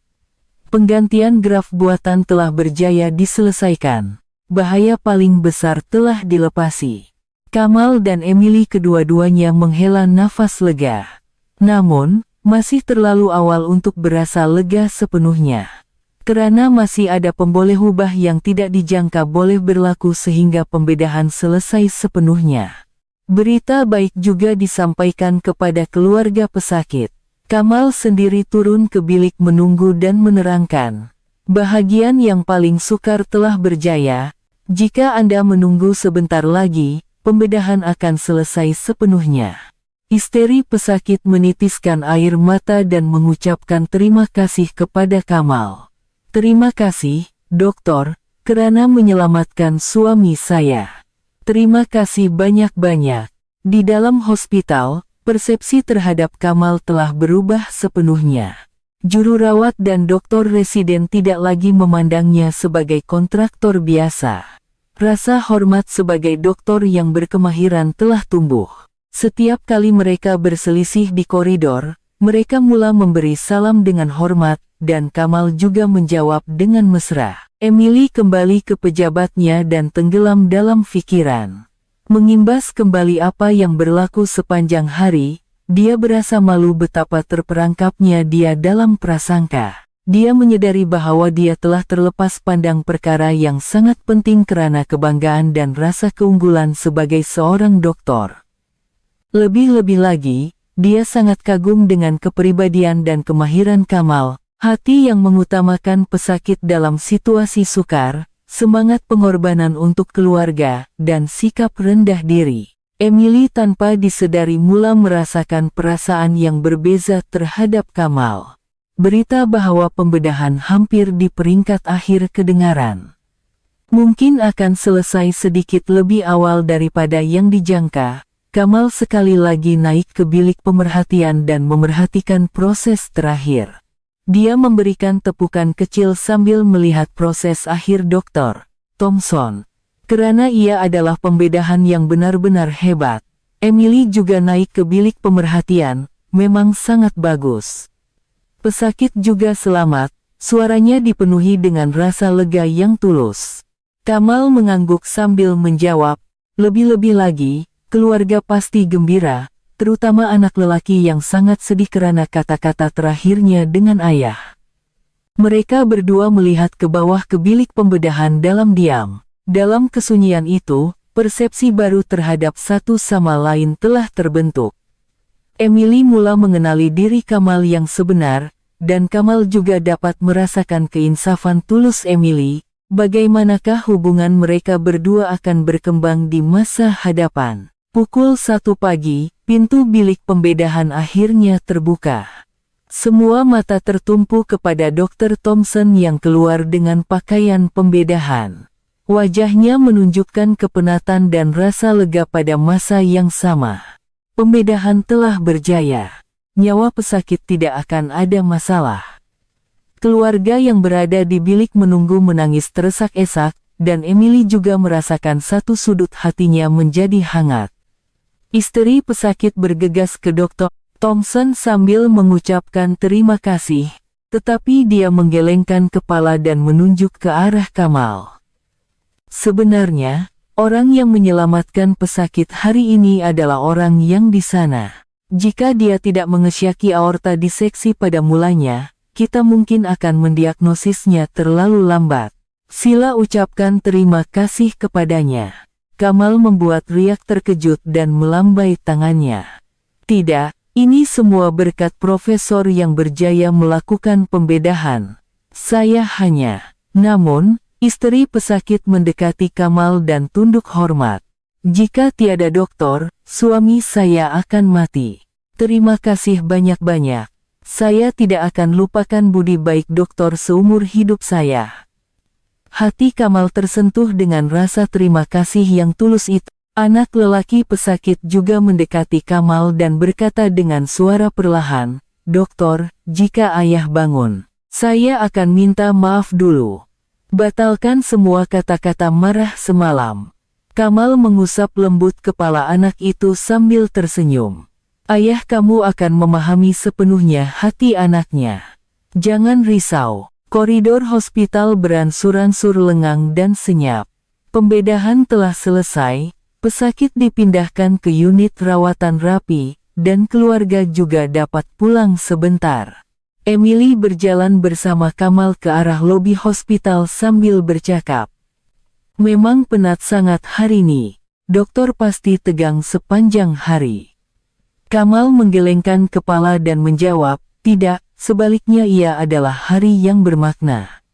Penggantian graf buatan telah berjaya diselesaikan. Bahaya paling besar telah dilepasi. Kamal dan Emily kedua-duanya menghela nafas lega. Namun, masih terlalu awal untuk berasa lega sepenuhnya. Karena masih ada pemboleh ubah yang tidak dijangka boleh berlaku sehingga pembedahan selesai sepenuhnya. Berita baik juga disampaikan kepada keluarga pesakit. Kamal sendiri turun ke bilik menunggu dan menerangkan. Bahagian yang paling sukar telah berjaya. Jika Anda menunggu sebentar lagi, pembedahan akan selesai sepenuhnya. Istri pesakit menitiskan air mata dan mengucapkan terima kasih kepada Kamal. Terima kasih, dokter, karena menyelamatkan suami saya. Terima kasih banyak-banyak. Di dalam hospital, persepsi terhadap Kamal telah berubah sepenuhnya. Juru rawat dan doktor residen tidak lagi memandangnya sebagai kontraktor biasa. Rasa hormat sebagai doktor yang berkemahiran telah tumbuh. Setiap kali mereka berselisih di koridor, mereka mula memberi salam dengan hormat, dan Kamal juga menjawab dengan mesra. Emily kembali ke pejabatnya dan tenggelam dalam pikiran. Mengimbas kembali apa yang berlaku sepanjang hari, dia berasa malu betapa terperangkapnya dia dalam prasangka. Dia menyadari bahwa dia telah terlepas pandang perkara yang sangat penting karena kebanggaan dan rasa keunggulan sebagai seorang doktor. Lebih-lebih lagi, dia sangat kagum dengan kepribadian dan kemahiran Kamal, hati yang mengutamakan pesakit dalam situasi sukar, semangat pengorbanan untuk keluarga, dan sikap rendah diri. Emily tanpa disedari mula merasakan perasaan yang berbeza terhadap Kamal. Berita bahwa pembedahan hampir di peringkat akhir kedengaran. Mungkin akan selesai sedikit lebih awal daripada yang dijangka. Kamal sekali lagi naik ke bilik pemerhatian dan memerhatikan proses terakhir. Dia memberikan tepukan kecil sambil melihat proses akhir Dr. Thompson. Karena ia adalah pembedahan yang benar-benar hebat. Emily juga naik ke bilik pemerhatian, memang sangat bagus. Pesakit juga selamat, suaranya dipenuhi dengan rasa lega yang tulus. Kamal mengangguk sambil menjawab, lebih-lebih lagi, keluarga pasti gembira, terutama anak lelaki yang sangat sedih karena kata-kata terakhirnya dengan ayah. Mereka berdua melihat ke bawah ke bilik pembedahan dalam diam. Dalam kesunyian itu, persepsi baru terhadap satu sama lain telah terbentuk. Emily mula mengenali diri Kamal yang sebenar, dan Kamal juga dapat merasakan keinsafan tulus Emily. Bagaimanakah hubungan mereka berdua akan berkembang di masa hadapan? Pukul 1 pagi, pintu bilik pembedahan akhirnya terbuka. Semua mata tertumpu kepada Dr. Thompson yang keluar dengan pakaian pembedahan. Wajahnya menunjukkan kepenatan dan rasa lega pada masa yang sama. Pembedahan telah berjaya. Nyawa pesakit tidak akan ada masalah. Keluarga yang berada di bilik menunggu menangis teresak-esak, dan Emily juga merasakan satu sudut hatinya menjadi hangat. Istri pesakit bergegas ke Dr. Thompson sambil mengucapkan terima kasih, tetapi dia menggelengkan kepala dan menunjuk ke arah Kamal. Sebenarnya, orang yang menyelamatkan pesakit hari ini adalah orang yang di sana. Jika dia tidak mengesyaki aorta diseksi pada mulanya, kita mungkin akan mendiagnosisnya terlalu lambat. Sila ucapkan terima kasih kepadanya. Kamal membuat Riak terkejut dan melambai tangannya. Tidak, ini semua berkat profesor yang berjaya melakukan pembedahan. Saya hanya... Namun, istri pesakit mendekati Kamal dan tunduk hormat. Jika tiada dokter, suami saya akan mati. Terima kasih banyak-banyak. Saya tidak akan lupakan budi baik dokter seumur hidup saya. Hati Kamal tersentuh dengan rasa terima kasih yang tulus itu. Anak lelaki pesakit juga mendekati Kamal dan berkata dengan suara perlahan, "Dokter, jika ayah bangun, saya akan minta maaf dulu. Batalkan semua kata-kata marah semalam." Kamal mengusap lembut kepala anak itu sambil tersenyum. Ayah kamu akan memahami sepenuhnya hati anaknya. Jangan risau. Koridor hospital beransur-ansur lengang dan senyap. Pembedahan telah selesai, pesakit dipindahkan ke unit rawatan rapi, dan keluarga juga dapat pulang sebentar. Emily berjalan bersama Kamal ke arah lobi hospital sambil bercakap. Memang penat sangat hari ini. Dokter pasti tegang sepanjang hari. Kamal menggelengkan kepala dan menjawab, tidak, sebaliknya ia adalah hari yang bermakna.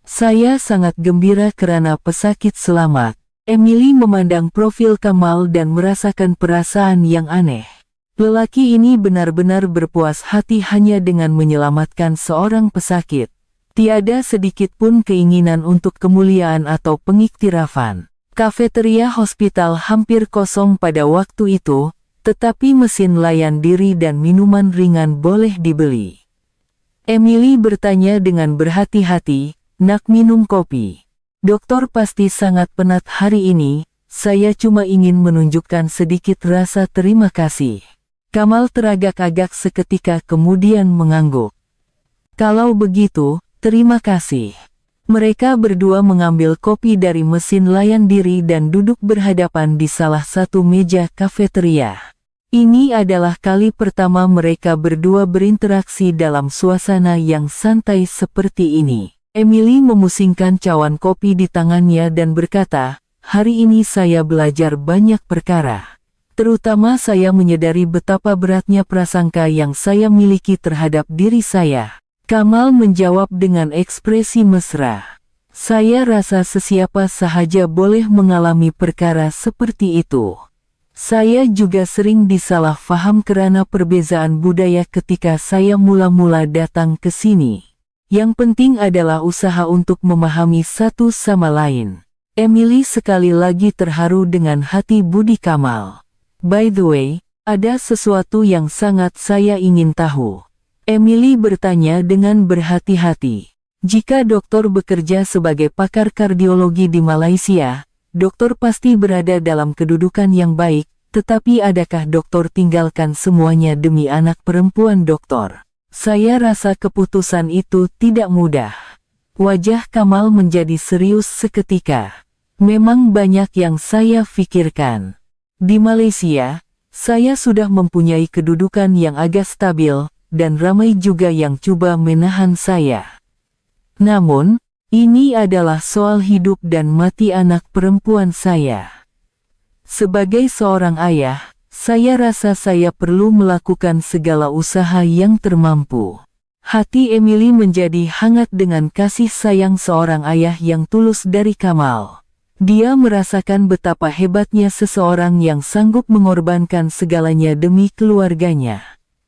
Saya sangat gembira karena pesakit selamat. Emily memandang profil Kamal dan merasakan perasaan yang aneh. Lelaki ini benar-benar berpuas hati hanya dengan menyelamatkan seorang pesakit. Tiada sedikit pun keinginan untuk kemuliaan atau pengiktirafan. Kafeteria hospital hampir kosong pada waktu itu, tetapi mesin layan diri dan minuman ringan boleh dibeli. Emily bertanya dengan berhati-hati, "Nak minum kopi?" "Dokter pasti sangat penat hari ini, saya cuma ingin menunjukkan sedikit rasa terima kasih." Kamal teragak-agak seketika kemudian mengangguk. "Kalau begitu, terima kasih." Mereka berdua mengambil kopi dari mesin layan diri dan duduk berhadapan di salah satu meja kafeteria. Ini adalah kali pertama mereka berdua berinteraksi dalam suasana yang santai seperti ini. Emily memusingkan cawan kopi di tangannya dan berkata, "Hari ini saya belajar banyak perkara. Terutama saya menyadari betapa beratnya prasangka yang saya miliki terhadap diri saya." Kamal menjawab dengan ekspresi mesra. "Saya rasa sesiapa sahaja boleh mengalami perkara seperti itu. Saya juga sering disalah faham karena perbezaan budaya ketika saya mula-mula datang ke sini. Yang penting adalah usaha untuk memahami satu sama lain." Emily sekali lagi terharu dengan hati budi Kamal. "By the way, ada sesuatu yang sangat saya ingin tahu." Emily bertanya dengan berhati-hati. Jika dokter bekerja sebagai pakar kardiologi di Malaysia, dokter pasti berada dalam kedudukan yang baik, tetapi adakah dokter tinggalkan semuanya demi anak perempuan dokter? Saya rasa keputusan itu tidak mudah. Wajah Kamal menjadi serius seketika. "Memang banyak yang saya pikirkan. Di Malaysia, saya sudah mempunyai kedudukan yang agak stabil, dan ramai juga yang coba menahan saya. Namun, ini adalah soal hidup dan mati anak perempuan saya. Sebagai seorang ayah, saya rasa saya perlu melakukan segala usaha yang termampu." Hati Emily menjadi hangat dengan kasih sayang seorang ayah yang tulus dari Kamal. Dia merasakan betapa hebatnya seseorang yang sanggup mengorbankan segalanya demi keluarganya.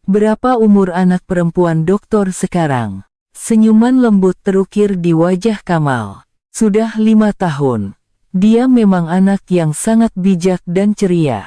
"Berapa umur anak perempuan dokter sekarang?" Senyuman lembut terukir di wajah Kamal. "Sudah 5 tahun. Dia memang anak yang sangat bijak dan ceria."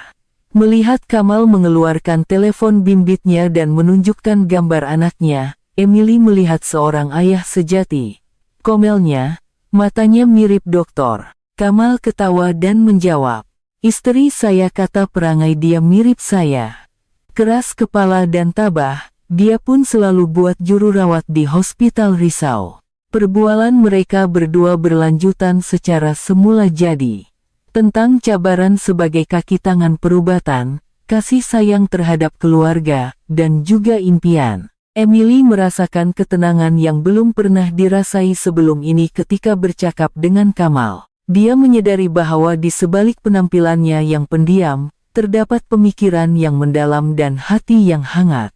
Melihat Kamal mengeluarkan telepon bimbitnya dan menunjukkan gambar anaknya, Emily melihat seorang ayah sejati. Komelnya, matanya mirip doktor. Kamal ketawa dan menjawab, "Istri saya," kata perangai dia mirip saya. Keras kepala dan tabah, dia pun selalu buat juru rawat di Hospital Risau. Perbualan mereka berdua berlanjutan secara semula jadi. Tentang cabaran sebagai kaki tangan perubatan, kasih sayang terhadap keluarga, dan juga impian. Emily merasakan ketenangan yang belum pernah dirasai sebelum ini ketika bercakap dengan Kamal. Dia menyadari bahwa di sebalik penampilannya yang pendiam, terdapat pemikiran yang mendalam dan hati yang hangat.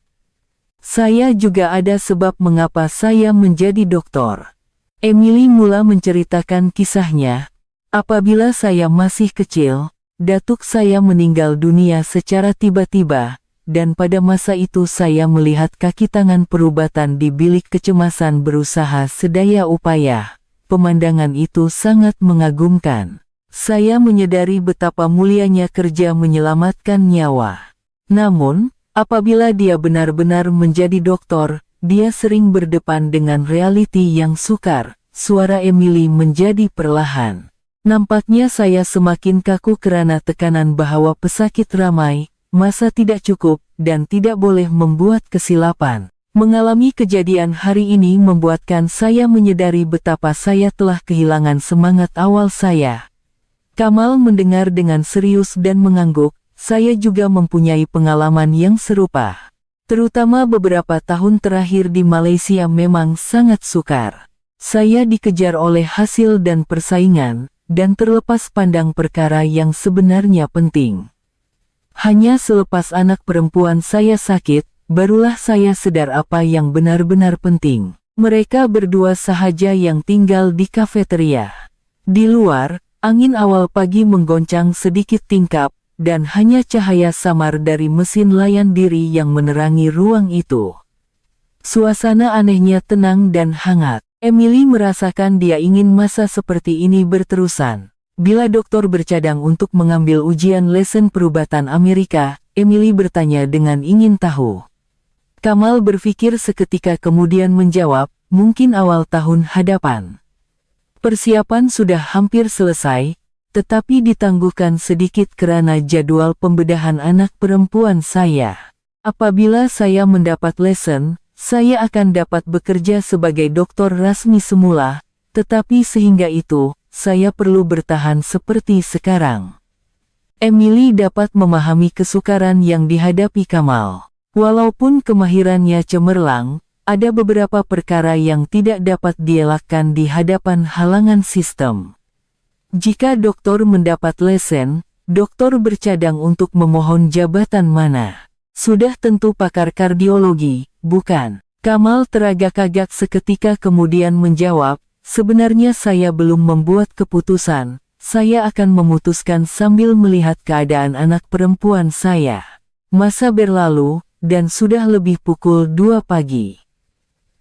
"Saya juga ada sebab mengapa saya menjadi doktor." Emily mula menceritakan kisahnya. "Apabila saya masih kecil, datuk saya meninggal dunia secara tiba-tiba, dan pada masa itu saya melihat kaki tangan perubatan di bilik kecemasan berusaha sedaya upaya. Pemandangan itu sangat mengagumkan. Saya menyadari betapa mulianya kerja menyelamatkan nyawa. Namun, apabila dia benar-benar menjadi doktor, dia sering berdepan dengan realiti yang sukar." Suara Emily menjadi perlahan. "Nampaknya saya semakin kaku karena tekanan bahwa pesakit ramai, masa tidak cukup, dan tidak boleh membuat kesilapan. Mengalami kejadian hari ini membuatkan saya menyadari betapa saya telah kehilangan semangat awal saya." Kamal mendengar dengan serius dan mengangguk. "Saya juga mempunyai pengalaman yang serupa. Terutama beberapa tahun terakhir di Malaysia memang sangat sukar. Saya dikejar oleh hasil dan persaingan, dan terlepas pandang perkara yang sebenarnya penting. Hanya selepas anak perempuan saya sakit, barulah saya sadar apa yang benar-benar penting." Mereka berdua sahaja yang tinggal di kafeteria. Di luar, angin awal pagi menggoncang sedikit tingkap, dan hanya cahaya samar dari mesin layan diri yang menerangi ruang itu. Suasana anehnya tenang dan hangat. Emily merasakan dia ingin masa seperti ini berterusan. Bila doktor bercadang untuk mengambil ujian lesen perubatan Amerika, Emily bertanya dengan ingin tahu. Kamal berpikir seketika kemudian menjawab, "Mungkin awal tahun hadapan." Persiapan sudah hampir selesai, tetapi ditangguhkan sedikit karena jadwal pembedahan anak perempuan saya. Apabila saya mendapat lesen, saya akan dapat bekerja sebagai doktor rasmi semula, tetapi sehingga itu, saya perlu bertahan seperti sekarang. Emily dapat memahami kesukaran yang dihadapi Kamal. Walaupun kemahirannya cemerlang, ada beberapa perkara yang tidak dapat dielakkan di hadapan halangan sistem. Jika doktor mendapat lesen, doktor bercadang untuk memohon jabatan mana? Sudah tentu pakar kardiologi, bukan? Kamal teragak-agak seketika kemudian menjawab, "Sebenarnya saya belum membuat keputusan, saya akan memutuskan sambil melihat keadaan anak perempuan saya." Masa berlalu, dan sudah lebih pukul 2 pagi.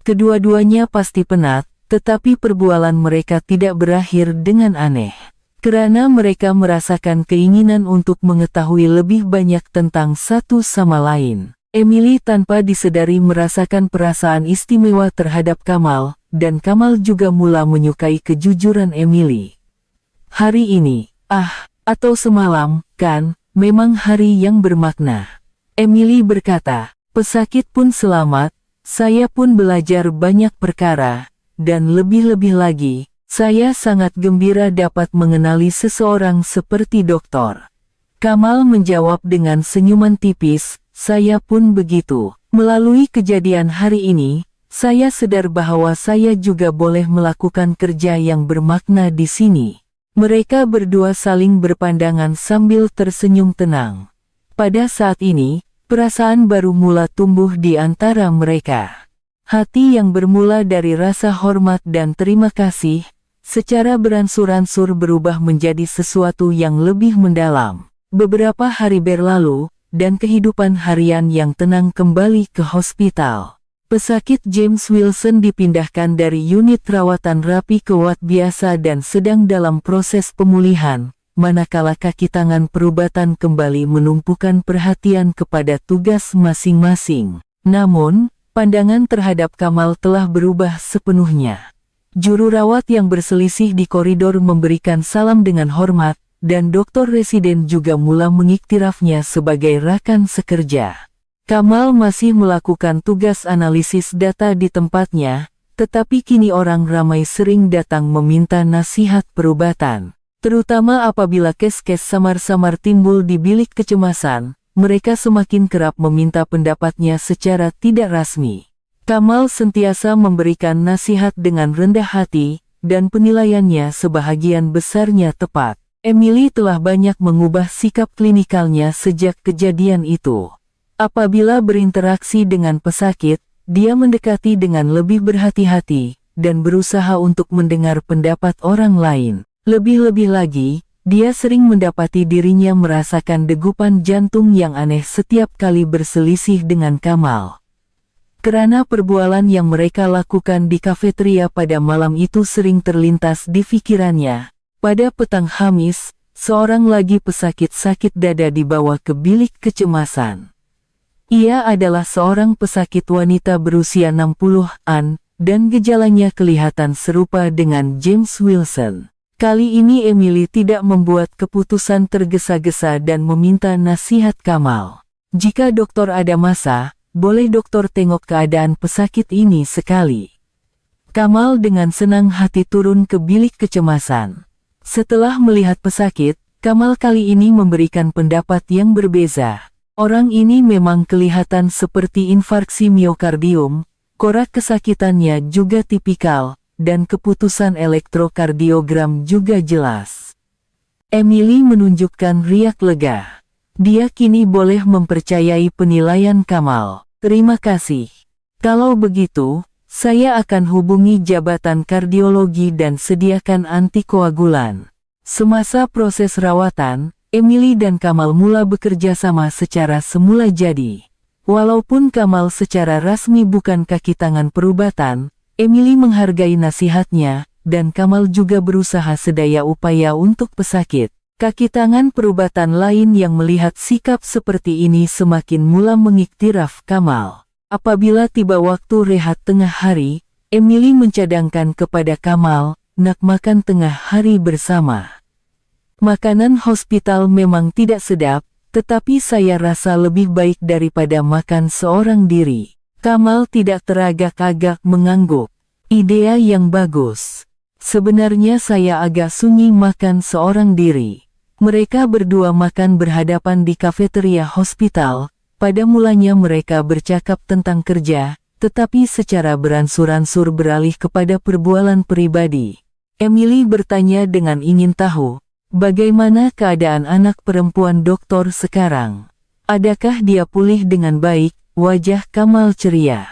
Kedua-duanya pasti penat, tetapi perbualan mereka tidak berakhir dengan aneh. Karena mereka merasakan keinginan untuk mengetahui lebih banyak tentang satu sama lain. Emily tanpa disadari merasakan perasaan istimewa terhadap Kamal, dan Kamal juga mula menyukai kejujuran Emily. "Hari ini, atau semalam, kan, memang hari yang bermakna," Emily berkata. "Pesakit pun selamat, saya pun belajar banyak perkara, dan lebih-lebih lagi, saya sangat gembira dapat mengenali seseorang seperti doktor." Kamal menjawab dengan senyuman tipis, "Saya pun begitu. Melalui kejadian hari ini, saya sadar bahwa saya juga boleh melakukan kerja yang bermakna di sini." Mereka berdua saling berpandangan sambil tersenyum tenang. Pada saat ini, perasaan baru mula tumbuh di antara mereka. Hati yang bermula dari rasa hormat dan terima kasih, secara beransur-ansur berubah menjadi sesuatu yang lebih mendalam. Beberapa hari berlalu, dan kehidupan harian yang tenang kembali ke hospital. Pesakit James Wilson dipindahkan dari unit rawatan rapi ke ward biasa dan sedang dalam proses pemulihan, manakala kaki tangan perubatan kembali menumpukan perhatian kepada tugas masing-masing. Namun, Pandangan terhadap Kamal telah berubah sepenuhnya. Juru rawat yang berselisih di koridor memberikan salam dengan hormat, dan dokter residen juga mula mengiktirafnya sebagai rakan sekerja. Kamal masih melakukan tugas analisis data di tempatnya, tetapi kini orang ramai sering datang meminta nasihat perubatan. Terutama apabila kes-kes samar-samar timbul di bilik kecemasan, mereka semakin kerap meminta pendapatnya secara tidak rasmi. Kamal sentiasa memberikan nasihat dengan rendah hati, dan penilaiannya sebahagian besarnya tepat. Emily telah banyak mengubah sikap klinikalnya sejak kejadian itu. Apabila berinteraksi dengan pesakit, dia mendekati dengan lebih berhati-hati, dan berusaha untuk mendengar pendapat orang lain. Lebih-lebih lagi, dia sering mendapati dirinya merasakan degupan jantung yang aneh setiap kali berselisih dengan Kamal. Kerana perbualan yang mereka lakukan di kafeteria pada malam itu sering terlintas di pikirannya. Pada petang Khamis, seorang lagi pesakit sakit dada dibawa ke bilik kecemasan. Ia adalah seorang pesakit wanita berusia 60-an, dan gejalanya kelihatan serupa dengan James Wilson. Kali ini Emily tidak membuat keputusan tergesa-gesa dan meminta nasihat Kamal. Jika dokter ada masa, boleh dokter tengok keadaan pesakit ini sekali. Kamal dengan senang hati turun ke bilik kecemasan. Setelah melihat pesakit, Kamal kali ini memberikan pendapat yang berbeza. Orang ini memang kelihatan seperti infarksi miokardium, korak kesakitannya juga tipikal, dan keputusan elektrokardiogram juga jelas. Emily menunjukkan riak lega. Dia kini boleh mempercayai penilaian Kamal. Terima kasih. Kalau begitu, saya akan hubungi jabatan kardiologi dan sediakan antikoagulan. Semasa proses rawatan, Emily dan Kamal mula bekerja sama secara semula jadi. Walaupun Kamal secara rasmi bukan kaki tangan perubatan, Emily menghargai nasihatnya, dan Kamal juga berusaha sedaya upaya untuk pesakit. Kaki tangan perubatan lain yang melihat sikap seperti ini semakin mula mengiktiraf Kamal. Apabila tiba waktu rehat tengah hari, Emily mencadangkan kepada Kamal, nak makan tengah hari bersama. Makanan hospital memang tidak sedap, tetapi saya rasa lebih baik daripada makan seorang diri. Kamal tidak teragak-agak mengangguk. Ide yang bagus. Sebenarnya saya agak sunyi makan seorang diri. Mereka berdua makan berhadapan di kafeteria hospital. Pada mulanya mereka bercakap tentang kerja, tetapi secara beransur-ansur beralih kepada perbualan pribadi. Emily bertanya dengan ingin tahu, bagaimana keadaan anak perempuan doktor sekarang? Adakah dia pulih dengan baik? Wajah Kamal ceria.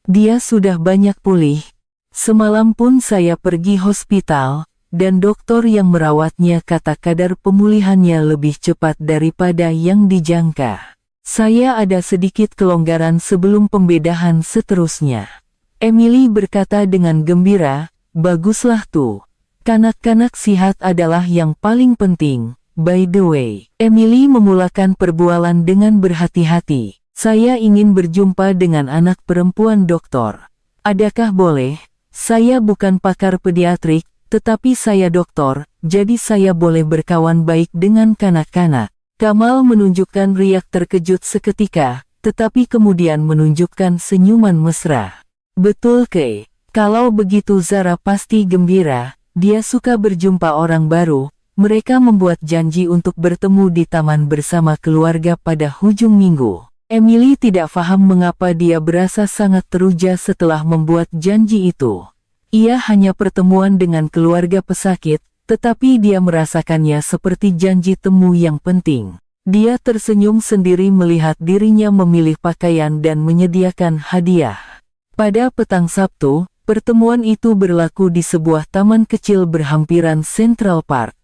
Dia sudah banyak pulih. Semalam pun saya pergi hospital, dan dokter yang merawatnya kata kadar pemulihannya lebih cepat daripada yang dijangka. Saya ada sedikit kelonggaran sebelum pembedahan seterusnya. Emily berkata dengan gembira, baguslah tuh. Kanak-kanak sihat adalah yang paling penting. By the way, Emily memulakan perbualan dengan berhati-hati. Saya ingin berjumpa dengan anak perempuan doktor. Adakah boleh? Saya bukan pakar pediatrik, tetapi saya doktor, jadi saya boleh berkawan baik dengan kanak-kanak. Kamal menunjukkan riak terkejut seketika, tetapi kemudian menunjukkan senyuman mesra. Betul ke? Kalau begitu Zara pasti gembira, dia suka berjumpa orang baru. Mereka membuat janji untuk bertemu di taman bersama keluarga pada hujung minggu. Emily tidak paham mengapa dia berasa sangat teruja setelah membuat janji itu. Ia hanya pertemuan dengan keluarga pesakit, tetapi dia merasakannya seperti janji temu yang penting. Dia tersenyum sendiri melihat dirinya memilih pakaian dan menyediakan hadiah. Pada petang Sabtu, pertemuan itu berlaku di sebuah taman kecil berhampiran Central Park.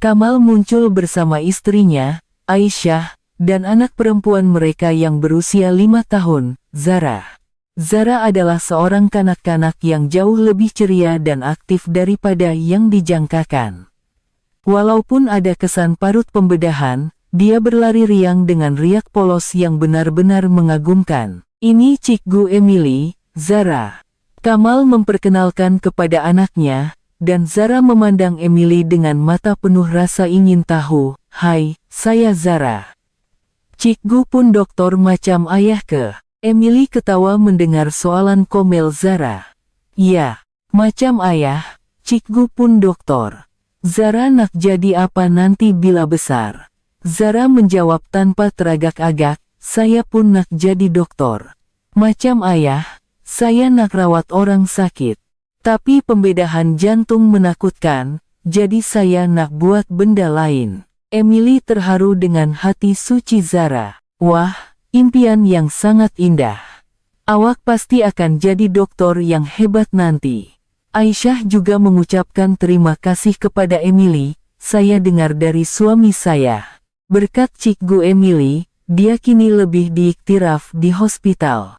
Kamal muncul bersama istrinya, Aisyah, dan anak perempuan mereka yang berusia 5 tahun, Zara. Zara adalah seorang kanak-kanak yang jauh lebih ceria dan aktif daripada yang dijangkakan. Walaupun ada kesan parut pembedahan, dia berlari riang dengan riak polos yang benar-benar mengagumkan. Ini Cikgu Emily, Zara. Kamal memperkenalkan kepada anaknya, dan Zara memandang Emily dengan mata penuh rasa ingin tahu. Hai, saya Zara. Cikgu pun doktor macam ayah ke? Emily ketawa mendengar soalan komel Zara. Ya, macam ayah, Cikgu pun doktor. Zara nak jadi apa nanti bila besar? Zara menjawab tanpa teragak-agak, saya pun nak jadi doktor. Macam ayah, saya nak rawat orang sakit. Tapi pembedahan jantung menakutkan, jadi saya nak buat benda lain. Emily terharu dengan hati suci Zara. Wah, impian yang sangat indah. Awak pasti akan jadi doktor yang hebat nanti. Aisyah juga mengucapkan terima kasih kepada Emily, saya dengar dari suami saya. Berkat Cikgu Emily, dia kini lebih diiktiraf di hospital.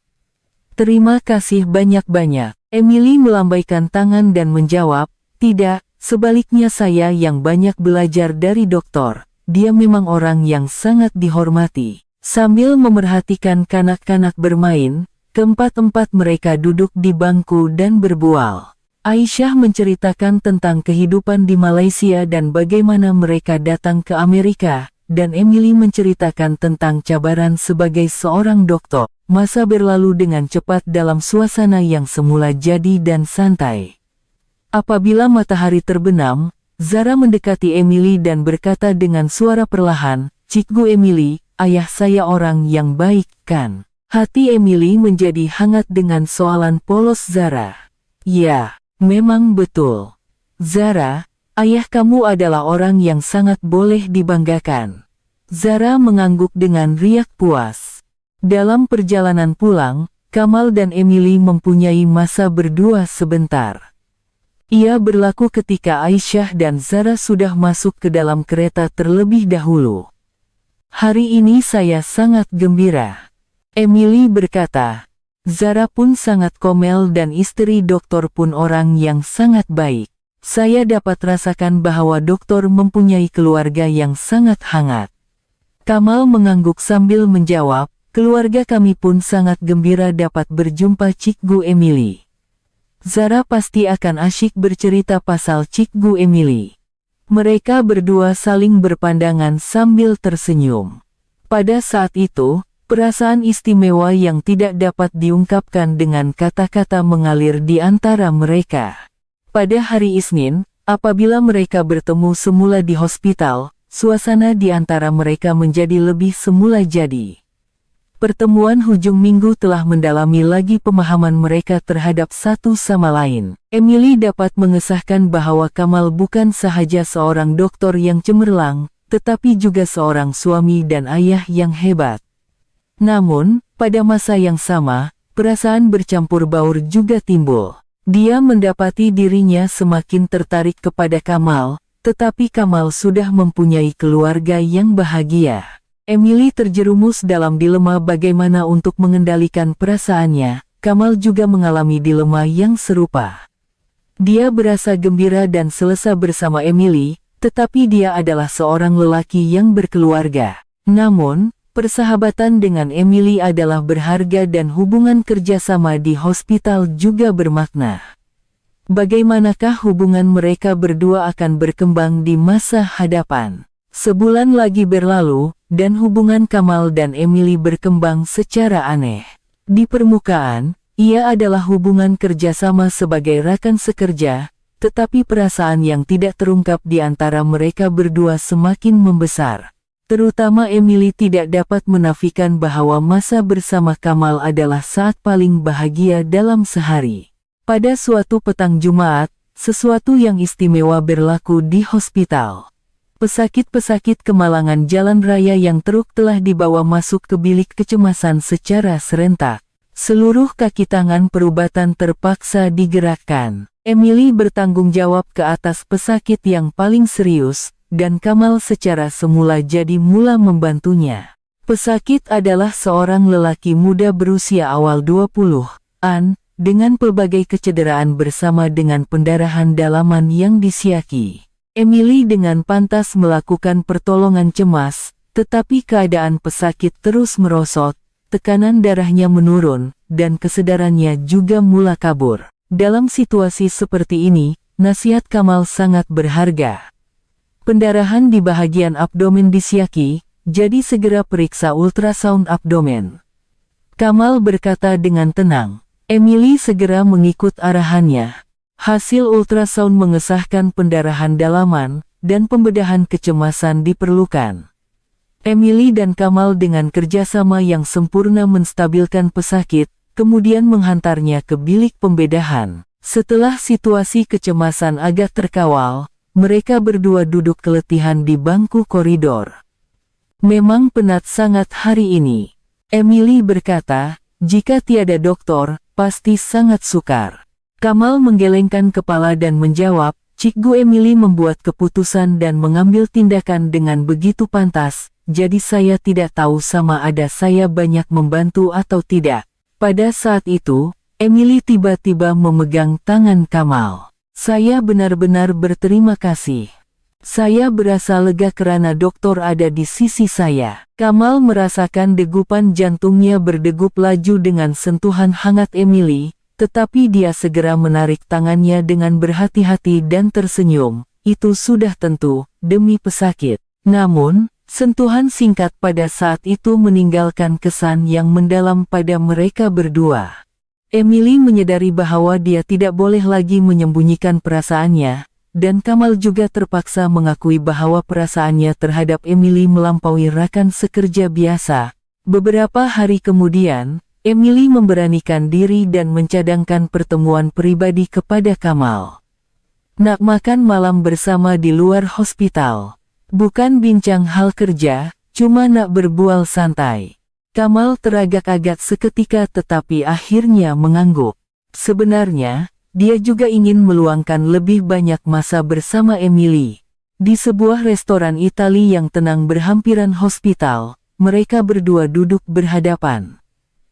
Terima kasih banyak-banyak. Emily melambaikan tangan dan menjawab, tidak, sebaliknya saya yang banyak belajar dari doktor. Dia memang orang yang sangat dihormati. Sambil memerhatikan kanak-kanak bermain, keempat-empat mereka duduk di bangku dan berbual. Aisyah menceritakan tentang kehidupan di Malaysia dan bagaimana mereka datang ke Amerika, dan Emily menceritakan tentang cabaran sebagai seorang doktor. Masa berlalu dengan cepat dalam suasana yang semula jadi dan santai. Apabila matahari terbenam, Zara mendekati Emily dan berkata dengan suara perlahan, Cikgu Emily, ayah saya orang yang baik, kan? Hati Emily menjadi hangat dengan soalan polos Zara. Ya, memang betul. Zara, ayah kamu adalah orang yang sangat boleh dibanggakan. Zara mengangguk dengan riak puas. Dalam perjalanan pulang, Kamal dan Emily mempunyai masa berdua sebentar. Ia berlaku ketika Aisyah dan Zara sudah masuk ke dalam kereta terlebih dahulu. Hari ini saya sangat gembira. Emily berkata. Zara pun sangat komel dan istri doktor pun orang yang sangat baik. Saya dapat rasakan bahwa doktor mempunyai keluarga yang sangat hangat. Kamal mengangguk sambil menjawab, keluarga kami pun sangat gembira dapat berjumpa Cikgu Emily. Zara pasti akan asyik bercerita pasal Cikgu Emily. Mereka berdua saling berpandangan sambil tersenyum. Pada saat itu, perasaan istimewa yang tidak dapat diungkapkan dengan kata-kata mengalir di antara mereka. Pada hari Isnin, apabila mereka bertemu semula di hospital, suasana di antara mereka menjadi lebih semula jadi. Pertemuan hujung minggu telah mendalami lagi pemahaman mereka terhadap satu sama lain. Emily dapat mengesahkan bahwa Kamal bukan sahaja seorang doktor yang cemerlang, tetapi juga seorang suami dan ayah yang hebat. Namun, pada masa yang sama, perasaan bercampur baur juga timbul. Dia mendapati dirinya semakin tertarik kepada Kamal, tetapi Kamal sudah mempunyai keluarga yang bahagia. Emily terjerumus dalam dilema bagaimana untuk mengendalikan perasaannya. Kamal juga mengalami dilema yang serupa. Dia berasa gembira dan selesa bersama Emily, tetapi dia adalah seorang lelaki yang berkeluarga. Namun, persahabatan dengan Emily adalah berharga dan hubungan kerjasama di hospital juga bermakna. Bagaimanakah hubungan mereka berdua akan berkembang di masa hadapan? Sebulan lagi berlalu, dan hubungan Kamal dan Emily berkembang secara aneh. Di permukaan, ia adalah hubungan kerjasama sebagai rekan sekerja, tetapi perasaan yang tidak terungkap di antara mereka berdua semakin membesar. Terutama Emily tidak dapat menafikan bahwa masa bersama Kamal adalah saat paling bahagia dalam sehari. Pada suatu petang Jumat, sesuatu yang istimewa berlaku di hospital. Pesakit-pesakit kemalangan jalan raya yang truk telah dibawa masuk ke bilik kecemasan secara serentak. Seluruh kaki tangan perubatan terpaksa digerakkan. Emily bertanggung jawab ke atas pesakit yang paling serius, dan Kamal secara semula jadi mula membantunya. Pesakit adalah seorang lelaki muda berusia awal 20-an, dengan pelbagai kecederaan bersama dengan pendarahan dalaman yang disiaki. Emily dengan pantas melakukan pertolongan cemas, tetapi keadaan pesakit terus merosot, tekanan darahnya menurun, dan kesadarannya juga mulai kabur. Dalam situasi seperti ini, nasihat Kamal sangat berharga. Pendarahan di bagian abdomen disyaki, jadi segera periksa ultrasound abdomen. Kamal berkata dengan tenang. Emily segera mengikut arahannya. Hasil ultrasound mengesahkan pendarahan dalaman, dan pembedahan kecemasan diperlukan. Emily dan Kamal dengan kerjasama yang sempurna menstabilkan pesakit, kemudian menghantarnya ke bilik pembedahan. Setelah situasi kecemasan agak terkawal, mereka berdua duduk keletihan di bangku koridor. Memang penat sangat hari ini. Emily berkata, jika tiada dokter, pasti sangat sukar. Kamal menggelengkan kepala dan menjawab, Cikgu Emily membuat keputusan dan mengambil tindakan dengan begitu pantas, jadi saya tidak tahu sama ada saya banyak membantu atau tidak. Pada saat itu, Emily tiba-tiba memegang tangan Kamal. Saya benar-benar berterima kasih. Saya berasa lega karena dokter ada di sisi saya. Kamal merasakan degupan jantungnya berdegup laju dengan sentuhan hangat Emily, tetapi dia segera menarik tangannya dengan berhati-hati dan tersenyum. Itu sudah tentu, demi pesakit. Namun, sentuhan singkat pada saat itu meninggalkan kesan yang mendalam pada mereka berdua. Emily menyadari bahwa dia tidak boleh lagi menyembunyikan perasaannya, dan Kamal juga terpaksa mengakui bahwa perasaannya terhadap Emily melampaui rakan sekerja biasa. Beberapa hari kemudian, Emily memberanikan diri dan mencadangkan pertemuan pribadi kepada Kamal. Nak makan malam bersama di luar hospital. Bukan bincang hal kerja, cuma nak berbual santai. Kamal teragak-agak seketika tetapi akhirnya mengangguk. Sebenarnya, dia juga ingin meluangkan lebih banyak masa bersama Emily. Di sebuah restoran Italia yang tenang berhampiran hospital, mereka berdua duduk berhadapan.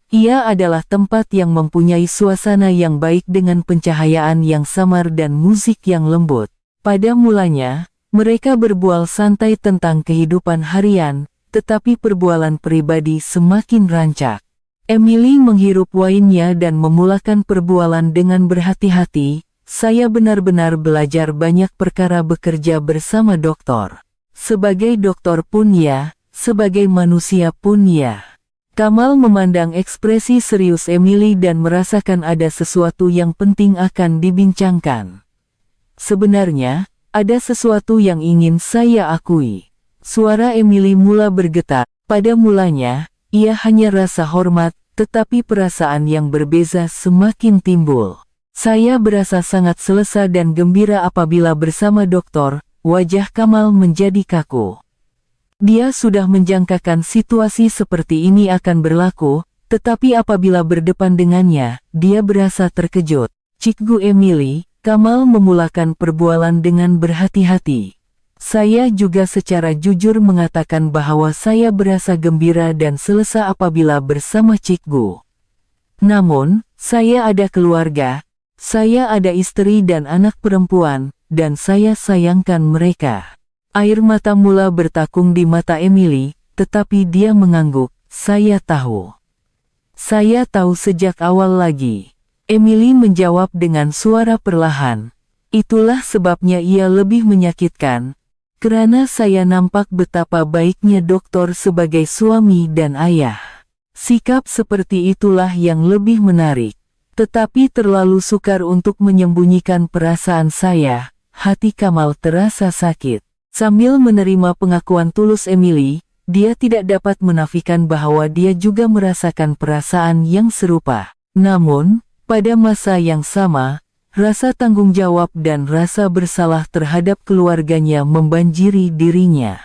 Ia adalah tempat yang mempunyai suasana yang baik dengan pencahayaan yang samar dan musik yang lembut. Pada mulanya, mereka berbual santai tentang kehidupan harian, tetapi perbualan pribadi semakin rancak. Emily menghirup wainnya dan memulakan perbualan dengan berhati-hati. Saya benar-benar belajar banyak perkara bekerja bersama dokter. Sebagai dokter pun ya, sebagai manusia pun ya. Kamal memandang ekspresi serius Emily dan merasakan ada sesuatu yang penting akan dibincangkan. Sebenarnya, ada sesuatu yang ingin saya akui. Suara Emily mula bergetar. Pada mulanya, ia hanya rasa hormat, tetapi perasaan yang berbeza semakin timbul. Saya berasa sangat selesa dan gembira apabila bersama dokter. Wajah Kamal menjadi kaku. Dia sudah menjangkakan situasi seperti ini akan berlaku, tetapi apabila berdepan dengannya, dia berasa terkejut. Cikgu Emily, Kamal memulakan perbualan dengan berhati-hati. Saya juga secara jujur mengatakan bahwa saya berasa gembira dan selesa apabila bersama Cikgu. Namun, saya ada keluarga, saya ada istri dan anak perempuan, dan saya sayangkan mereka. Air mata mula bertakung di mata Emily, tetapi dia mengangguk. Saya tahu. Saya tahu sejak awal lagi. Emily menjawab dengan suara perlahan. Itulah sebabnya ia lebih menyakitkan. Karena saya nampak betapa baiknya dokter sebagai suami dan ayah. Sikap seperti itulah yang lebih menarik. Tetapi terlalu sukar untuk menyembunyikan perasaan saya. Hati Kamal terasa sakit. Sambil menerima pengakuan tulus Emily, dia tidak dapat menafikan bahwa dia juga merasakan perasaan yang serupa. Namun, pada masa yang sama, rasa tanggung jawab dan rasa bersalah terhadap keluarganya membanjiri dirinya.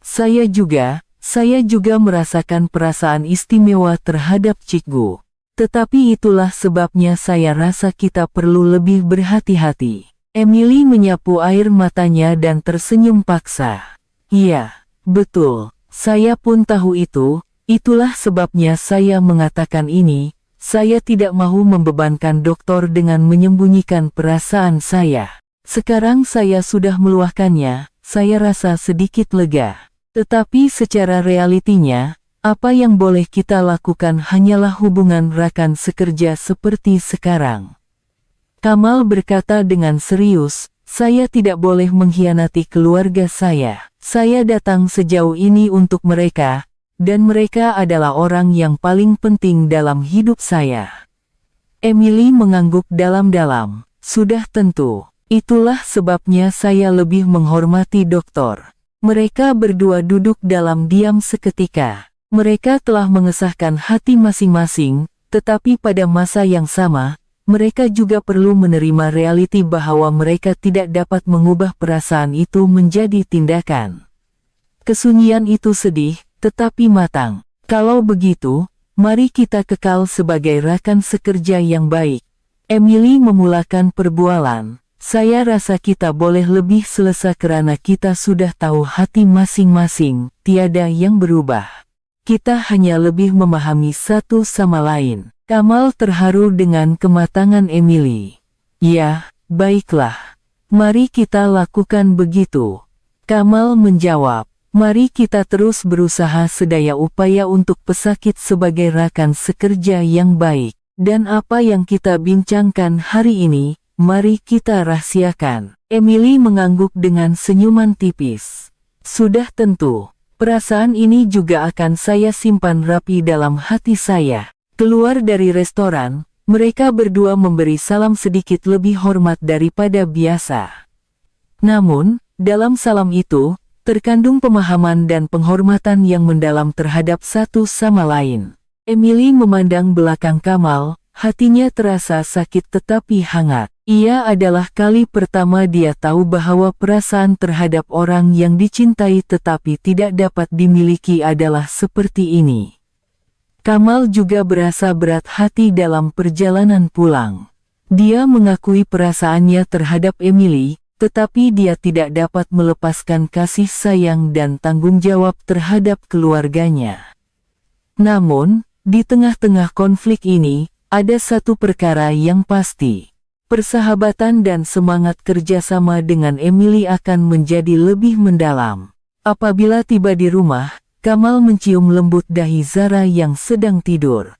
Saya juga merasakan perasaan istimewa terhadap Cikgu. Tetapi itulah sebabnya saya rasa kita perlu lebih berhati-hati. Emily menyapu air matanya dan tersenyum paksa. Iya, betul, saya pun tahu itu, itulah sebabnya saya mengatakan ini, saya tidak mau membebankan dokter dengan menyembunyikan perasaan saya. Sekarang saya sudah meluahkannya, saya rasa sedikit lega. Tetapi secara realitinya, Apa yang boleh kita lakukan hanyalah hubungan rekan sekerja seperti sekarang. Kamal berkata dengan serius, saya tidak boleh mengkhianati keluarga saya. Saya datang sejauh ini untuk mereka, dan mereka adalah orang yang paling penting dalam hidup saya. Emily mengangguk dalam-dalam. Sudah tentu. Itulah sebabnya saya lebih menghormati dokter. Mereka berdua duduk dalam diam seketika. Mereka telah mengesahkan hati masing-masing, tetapi pada masa yang sama, mereka juga perlu menerima realiti bahwa mereka tidak dapat mengubah perasaan itu menjadi tindakan. Kesunyian itu sedih, tetapi matang. Kalau begitu, mari kita kekal sebagai rekan sekerja yang baik. Emily memulakan perbualan. Saya rasa kita boleh lebih selesa karena kita sudah tahu hati masing-masing, tiada yang berubah. Kita hanya lebih memahami satu sama lain. Kamal terharu dengan kematangan Emily. Ya, baiklah. Mari kita lakukan begitu. Kamal menjawab. Mari kita terus berusaha sedaya upaya untuk pesakit sebagai rekan sekerja yang baik. Dan apa yang kita bincangkan hari ini, mari kita rahasiakan. Emily mengangguk dengan senyuman tipis. Sudah tentu, perasaan ini juga akan saya simpan rapi dalam hati saya. Keluar dari restoran, mereka berdua memberi salam sedikit lebih hormat daripada biasa. Namun, dalam salam itu, terkandung pemahaman dan penghormatan yang mendalam terhadap satu sama lain. Emily memandang belakang Kamal, hatinya terasa sakit tetapi hangat. Ia adalah kali pertama dia tahu bahwa perasaan terhadap orang yang dicintai tetapi tidak dapat dimiliki adalah seperti ini. Kamal juga berasa berat hati dalam perjalanan pulang. Dia mengakui perasaannya terhadap Emily, tetapi dia tidak dapat melepaskan kasih sayang dan tanggung jawab terhadap keluarganya. Namun, di tengah-tengah konflik ini, ada satu perkara yang pasti. Persahabatan dan semangat kerjasama dengan Emily akan menjadi lebih mendalam. Apabila tiba di rumah, Kamal mencium lembut dahi Zara yang sedang tidur.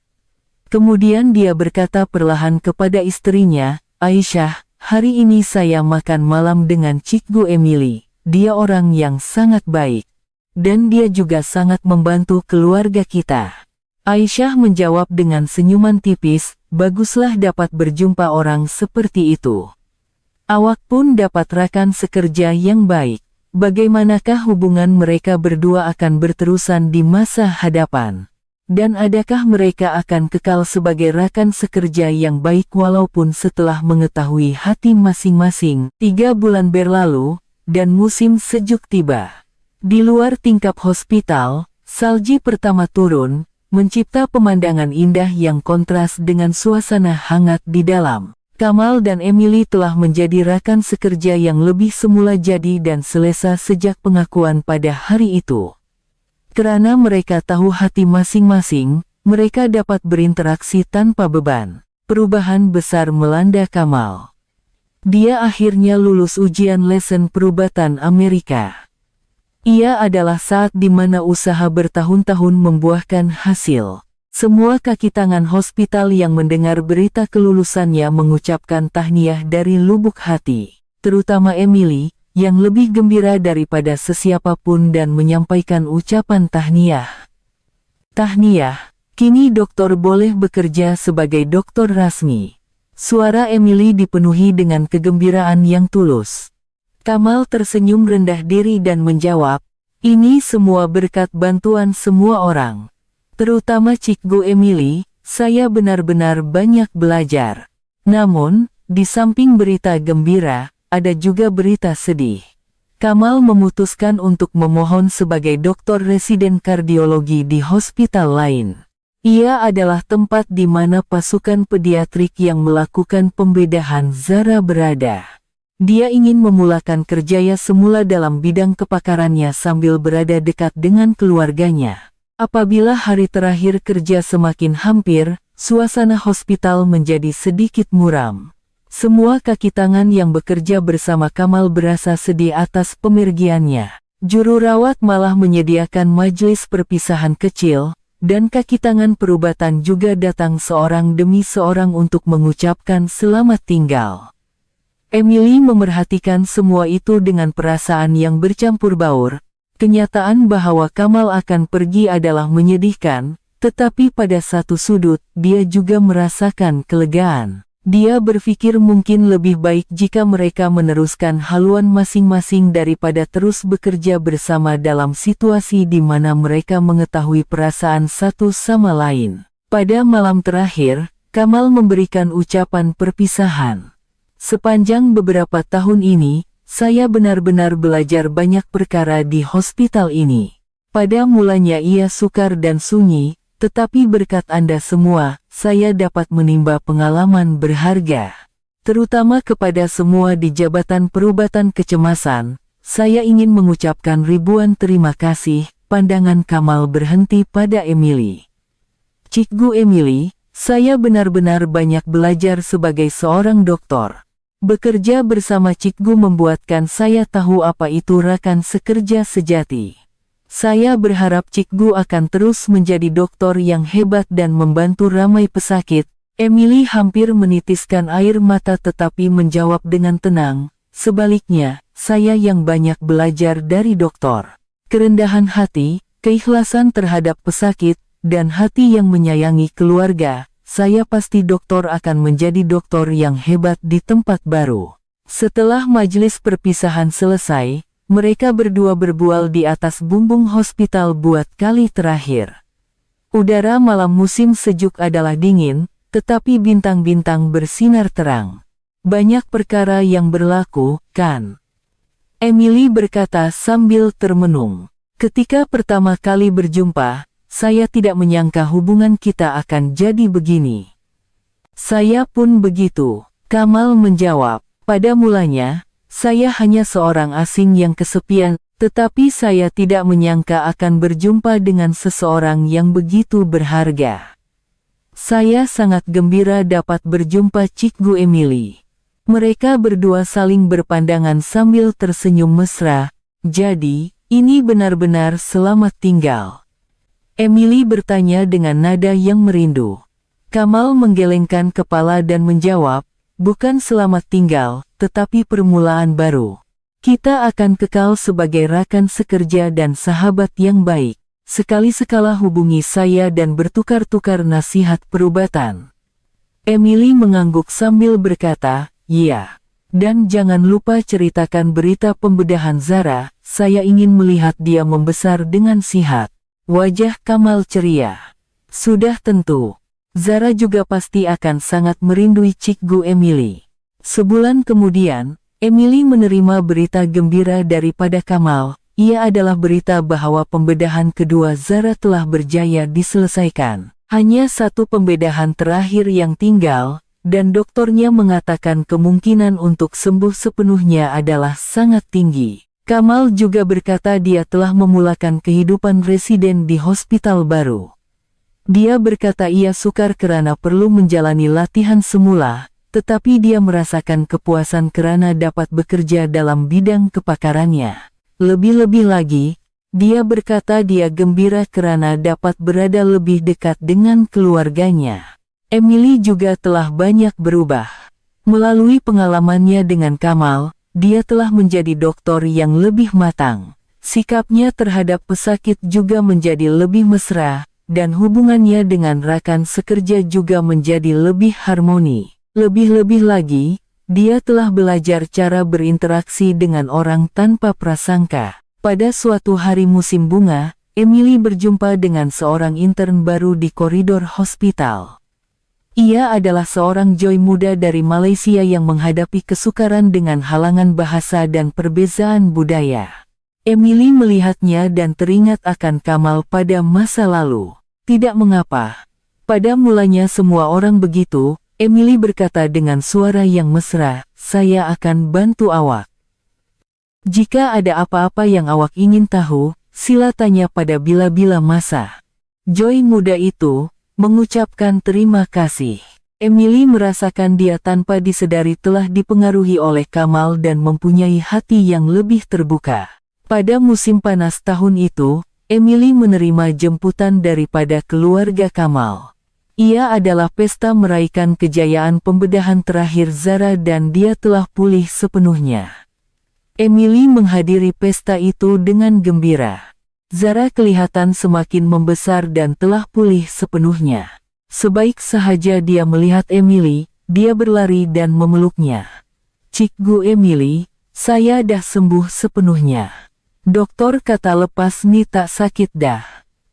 Kemudian dia berkata perlahan kepada istrinya, Aisyah, hari ini saya makan malam dengan Cikgu Emily. Dia orang yang sangat baik. Dan dia juga sangat membantu keluarga kita. Aisyah menjawab dengan senyuman tipis, baguslah dapat berjumpa orang seperti itu. Awak pun dapat rekan sekerja yang baik. Bagaimanakah hubungan mereka berdua akan berterusan di masa hadapan? Dan adakah mereka akan kekal sebagai rekan sekerja yang baik walaupun setelah mengetahui hati masing-masing? 3 bulan berlalu, dan musim sejuk tiba. Di luar tingkap hospital, salji pertama turun, mencipta pemandangan indah yang kontras dengan suasana hangat di dalam. Kamal dan Emily telah menjadi rekan sekerja yang lebih semula jadi dan selesa sejak pengakuan pada hari itu. Karena mereka tahu hati masing-masing, mereka dapat berinteraksi tanpa beban. Perubahan besar melanda Kamal. Dia akhirnya lulus ujian lesen perubatan Amerika. Ia adalah saat di mana usaha bertahun-tahun membuahkan hasil. Semua kaki tangan hospital yang mendengar berita kelulusannya mengucapkan tahniah dari lubuk hati. Terutama Emily, yang lebih gembira daripada sesiapapun dan menyampaikan ucapan tahniah. Tahniah, kini dokter boleh bekerja sebagai dokter rasmi. Suara Emily dipenuhi dengan kegembiraan yang tulus. Kamal tersenyum rendah diri dan menjawab, ini semua berkat bantuan semua orang. Terutama Cikgu Emily, saya benar-benar banyak belajar. Namun, di samping berita gembira, ada juga berita sedih. Kamal memutuskan untuk memohon sebagai dokter residen kardiologi di hospital lain. Ia adalah tempat di mana pasukan pediatrik yang melakukan pembedahan Zara berada. Dia ingin memulakan kerjanya semula dalam bidang kepakarannya sambil berada dekat dengan keluarganya. Apabila hari terakhir kerja semakin hampir, suasana hospital menjadi sedikit muram. Semua kaki tangan yang bekerja bersama Kamal berasa sedih atas pemergiannya. Juru rawat malah menyediakan majelis perpisahan kecil, dan kaki tangan perubatan juga datang seorang demi seorang untuk mengucapkan selamat tinggal. Emily memerhatikan semua itu dengan perasaan yang bercampur baur. Kenyataan bahwa Kamal akan pergi adalah menyedihkan, tetapi pada satu sudut, dia juga merasakan kelegaan. Dia berpikir mungkin lebih baik jika mereka meneruskan haluan masing-masing daripada terus bekerja bersama dalam situasi di mana mereka mengetahui perasaan satu sama lain. Pada malam terakhir, Kamal memberikan ucapan perpisahan. Sepanjang beberapa tahun ini, saya benar-benar belajar banyak perkara di hospital ini. Pada mulanya ia sukar dan sunyi, tetapi berkat Anda semua, saya dapat menimba pengalaman berharga. Terutama kepada semua di Jabatan Perubatan Kecemasan, saya ingin mengucapkan ribuan terima kasih. Pandangan Kamal berhenti pada Emily. Cikgu Emily, saya benar-benar banyak belajar sebagai seorang dokter. Bekerja bersama Cikgu membuatkan saya tahu apa itu rekan sekerja sejati. Saya berharap Cikgu akan terus menjadi dokter yang hebat dan membantu ramai pesakit. Emily hampir menitiskan air mata tetapi menjawab dengan tenang, sebaliknya, saya yang banyak belajar dari dokter. Kerendahan hati, keikhlasan terhadap pesakit, dan hati yang menyayangi keluarga, saya pasti dokter akan menjadi dokter yang hebat di tempat baru. Setelah majelis perpisahan selesai, mereka berdua berbual di atas bumbung hospital buat kali terakhir. Udara malam musim sejuk adalah dingin, tetapi bintang-bintang bersinar terang. Banyak perkara yang berlaku, kan? Emily berkata sambil termenung. Ketika pertama kali berjumpa, saya tidak menyangka hubungan kita akan jadi begini. Saya pun begitu, Kamal menjawab. Pada mulanya, saya hanya seorang asing yang kesepian, tetapi saya tidak menyangka akan berjumpa dengan seseorang yang begitu berharga. Saya sangat gembira dapat berjumpa Cikgu Emily. Mereka berdua saling berpandangan sambil tersenyum mesra. Jadi, ini benar-benar selamat tinggal. Emily bertanya dengan nada yang merindu. Kamal menggelengkan kepala dan menjawab, bukan selamat tinggal, tetapi permulaan baru. Kita akan kekal sebagai rekan sekerja dan sahabat yang baik. Sekali-sekala hubungi saya dan bertukar-tukar nasihat perubatan. Emily mengangguk sambil berkata, "Iya. Dan jangan lupa ceritakan berita pembedahan Zara, saya ingin melihat dia membesar dengan sihat." Wajah Kamal ceria. Sudah tentu. Zara juga pasti akan sangat merindui Cikgu Emily. Sebulan kemudian, Emily menerima berita gembira daripada Kamal. Ia adalah berita bahwa pembedahan kedua Zara telah berjaya diselesaikan. Hanya satu pembedahan terakhir yang tinggal, dan dokternya mengatakan kemungkinan untuk sembuh sepenuhnya adalah sangat tinggi. Kamal juga berkata dia telah memulakan kehidupan residen di hospital baru. Dia berkata ia sukar karena perlu menjalani latihan semula, tetapi dia merasakan kepuasan karena dapat bekerja dalam bidang kepakarannya. Lebih-lebih lagi, dia berkata dia gembira karena dapat berada lebih dekat dengan keluarganya. Emily juga telah banyak berubah. Melalui pengalamannya dengan Kamal, dia telah menjadi dokter yang lebih matang. Sikapnya terhadap pesakit juga menjadi lebih mesra, dan hubungannya dengan rekan sekerja juga menjadi lebih harmoni. Lebih-lebih lagi, dia telah belajar cara berinteraksi dengan orang tanpa prasangka. Pada suatu hari musim bunga, Emily berjumpa dengan seorang intern baru di koridor hospital. Ia adalah seorang Joy muda dari Malaysia yang menghadapi kesukaran dengan halangan bahasa dan perbezaan budaya. Emily melihatnya dan teringat akan Kamal pada masa lalu. Tidak mengapa. Pada mulanya semua orang begitu, Emily berkata dengan suara yang mesra, "Saya akan bantu awak. Jika ada apa-apa yang awak ingin tahu, sila tanya pada bila-bila masa." Joy muda itu mengucapkan terima kasih. Emily merasakan dia tanpa disedari telah dipengaruhi oleh Kamal dan mempunyai hati yang lebih terbuka. Pada musim panas tahun itu, Emily menerima jemputan daripada keluarga Kamal. Ia adalah pesta meraihkan kejayaan pembedahan terakhir Zara dan dia telah pulih sepenuhnya. Emily menghadiri pesta itu dengan gembira. Zara kelihatan semakin membesar dan telah pulih sepenuhnya. Sebaik sahaja dia melihat Emily, dia berlari dan memeluknya. "Cikgu Emily, saya dah sembuh sepenuhnya. Doktor kata lepas ni tak sakit dah."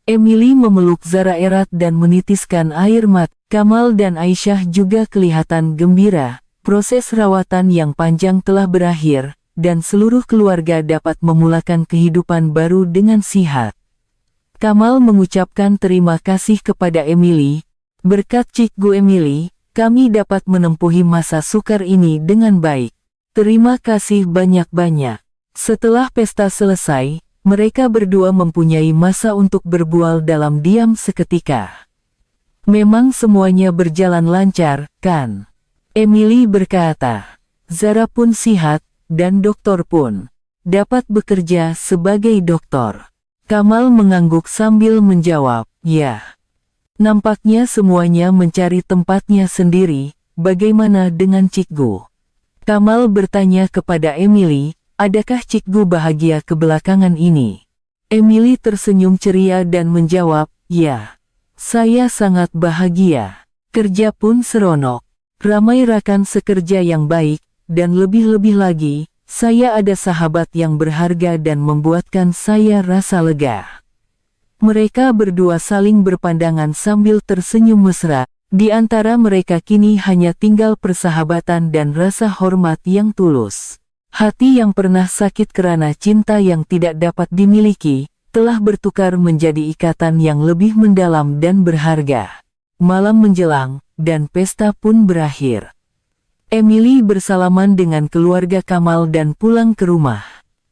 Emily memeluk Zara erat dan menitiskan air mata. Kamal dan Aisyah juga kelihatan gembira. Proses rawatan yang panjang telah berakhir, dan seluruh keluarga dapat memulakan kehidupan baru dengan sihat. Kamal mengucapkan terima kasih kepada Emily. "Berkat Cikgu Emily, kami dapat menempuhi masa sukar ini dengan baik. Terima kasih banyak-banyak." Setelah pesta selesai, mereka berdua mempunyai masa untuk berbual dalam diam seketika. "Memang semuanya berjalan lancar, kan?" Emily berkata. "Zara pun sihat, dan doktor pun dapat bekerja sebagai doktor." Kamal mengangguk sambil menjawab, "Ya." Nampaknya semuanya mencari tempatnya sendiri. "Bagaimana dengan Cikgu?" Kamal bertanya kepada Emily, "Adakah Cikgu bahagia kebelakangan ini?" Emily tersenyum ceria dan menjawab, "Ya, saya sangat bahagia. Kerja pun seronok. Ramai rakan sekerja yang baik, dan lebih-lebih lagi, saya ada sahabat yang berharga dan membuatkan saya rasa lega." Mereka berdua saling berpandangan sambil tersenyum mesra. Di antara mereka kini hanya tinggal persahabatan dan rasa hormat yang tulus. Hati yang pernah sakit karena cinta yang tidak dapat dimiliki, telah bertukar menjadi ikatan yang lebih mendalam dan berharga. Malam menjelang, dan pesta pun berakhir. Emily bersalaman dengan keluarga Kamal dan pulang ke rumah.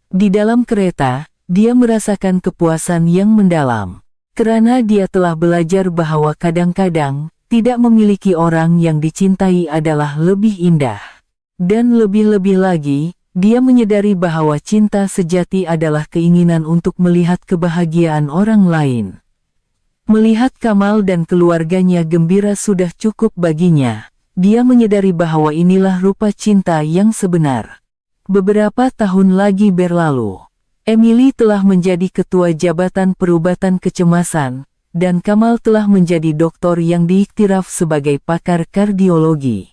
Di dalam kereta, dia merasakan kepuasan yang mendalam. Karena dia telah belajar bahwa kadang-kadang, tidak memiliki orang yang dicintai adalah lebih indah. Dan lebih-lebih lagi, dia menyadari bahwa cinta sejati adalah keinginan untuk melihat kebahagiaan orang lain. Melihat Kamal dan keluarganya gembira sudah cukup baginya. Dia menyadari bahwa inilah rupa cinta yang sebenar. Beberapa tahun lagi berlalu. Emily telah menjadi ketua Jabatan Perubatan Kecemasan, dan Kamal telah menjadi doktor yang diiktiraf sebagai pakar kardiologi.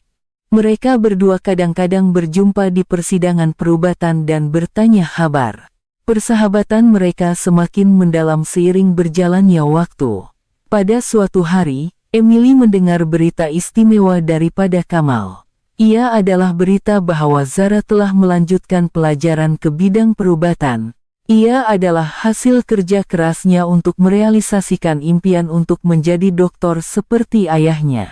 Mereka berdua kadang-kadang berjumpa di persidangan perubatan dan bertanya kabar. Persahabatan mereka semakin mendalam seiring berjalannya waktu. Pada suatu hari, Emily mendengar berita istimewa daripada Kamal. Ia adalah berita bahwa Zara telah melanjutkan pelajaran ke bidang perubatan. Ia adalah hasil kerja kerasnya untuk merealisasikan impian untuk menjadi doktor seperti ayahnya.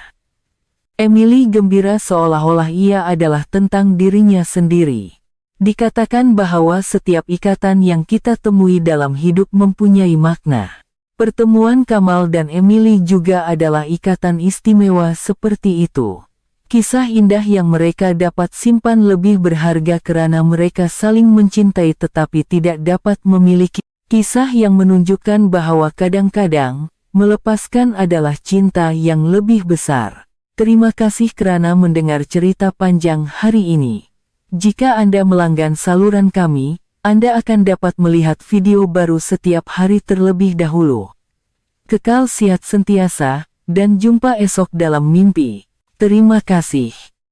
Emily gembira seolah-olah ia adalah tentang dirinya sendiri. Dikatakan bahwa setiap ikatan yang kita temui dalam hidup mempunyai makna. Pertemuan Kamal dan Emily juga adalah ikatan istimewa seperti itu. Kisah indah yang mereka dapat simpan lebih berharga karena mereka saling mencintai tetapi tidak dapat memiliki. Kisah yang menunjukkan bahwa kadang-kadang, melepaskan adalah cinta yang lebih besar. Terima kasih kerana mendengar cerita panjang hari ini. Jika Anda melanggan saluran kami, Anda akan dapat melihat video baru setiap hari terlebih dahulu. Kekal sehat sentiasa, dan jumpa esok dalam mimpi. Terima kasih.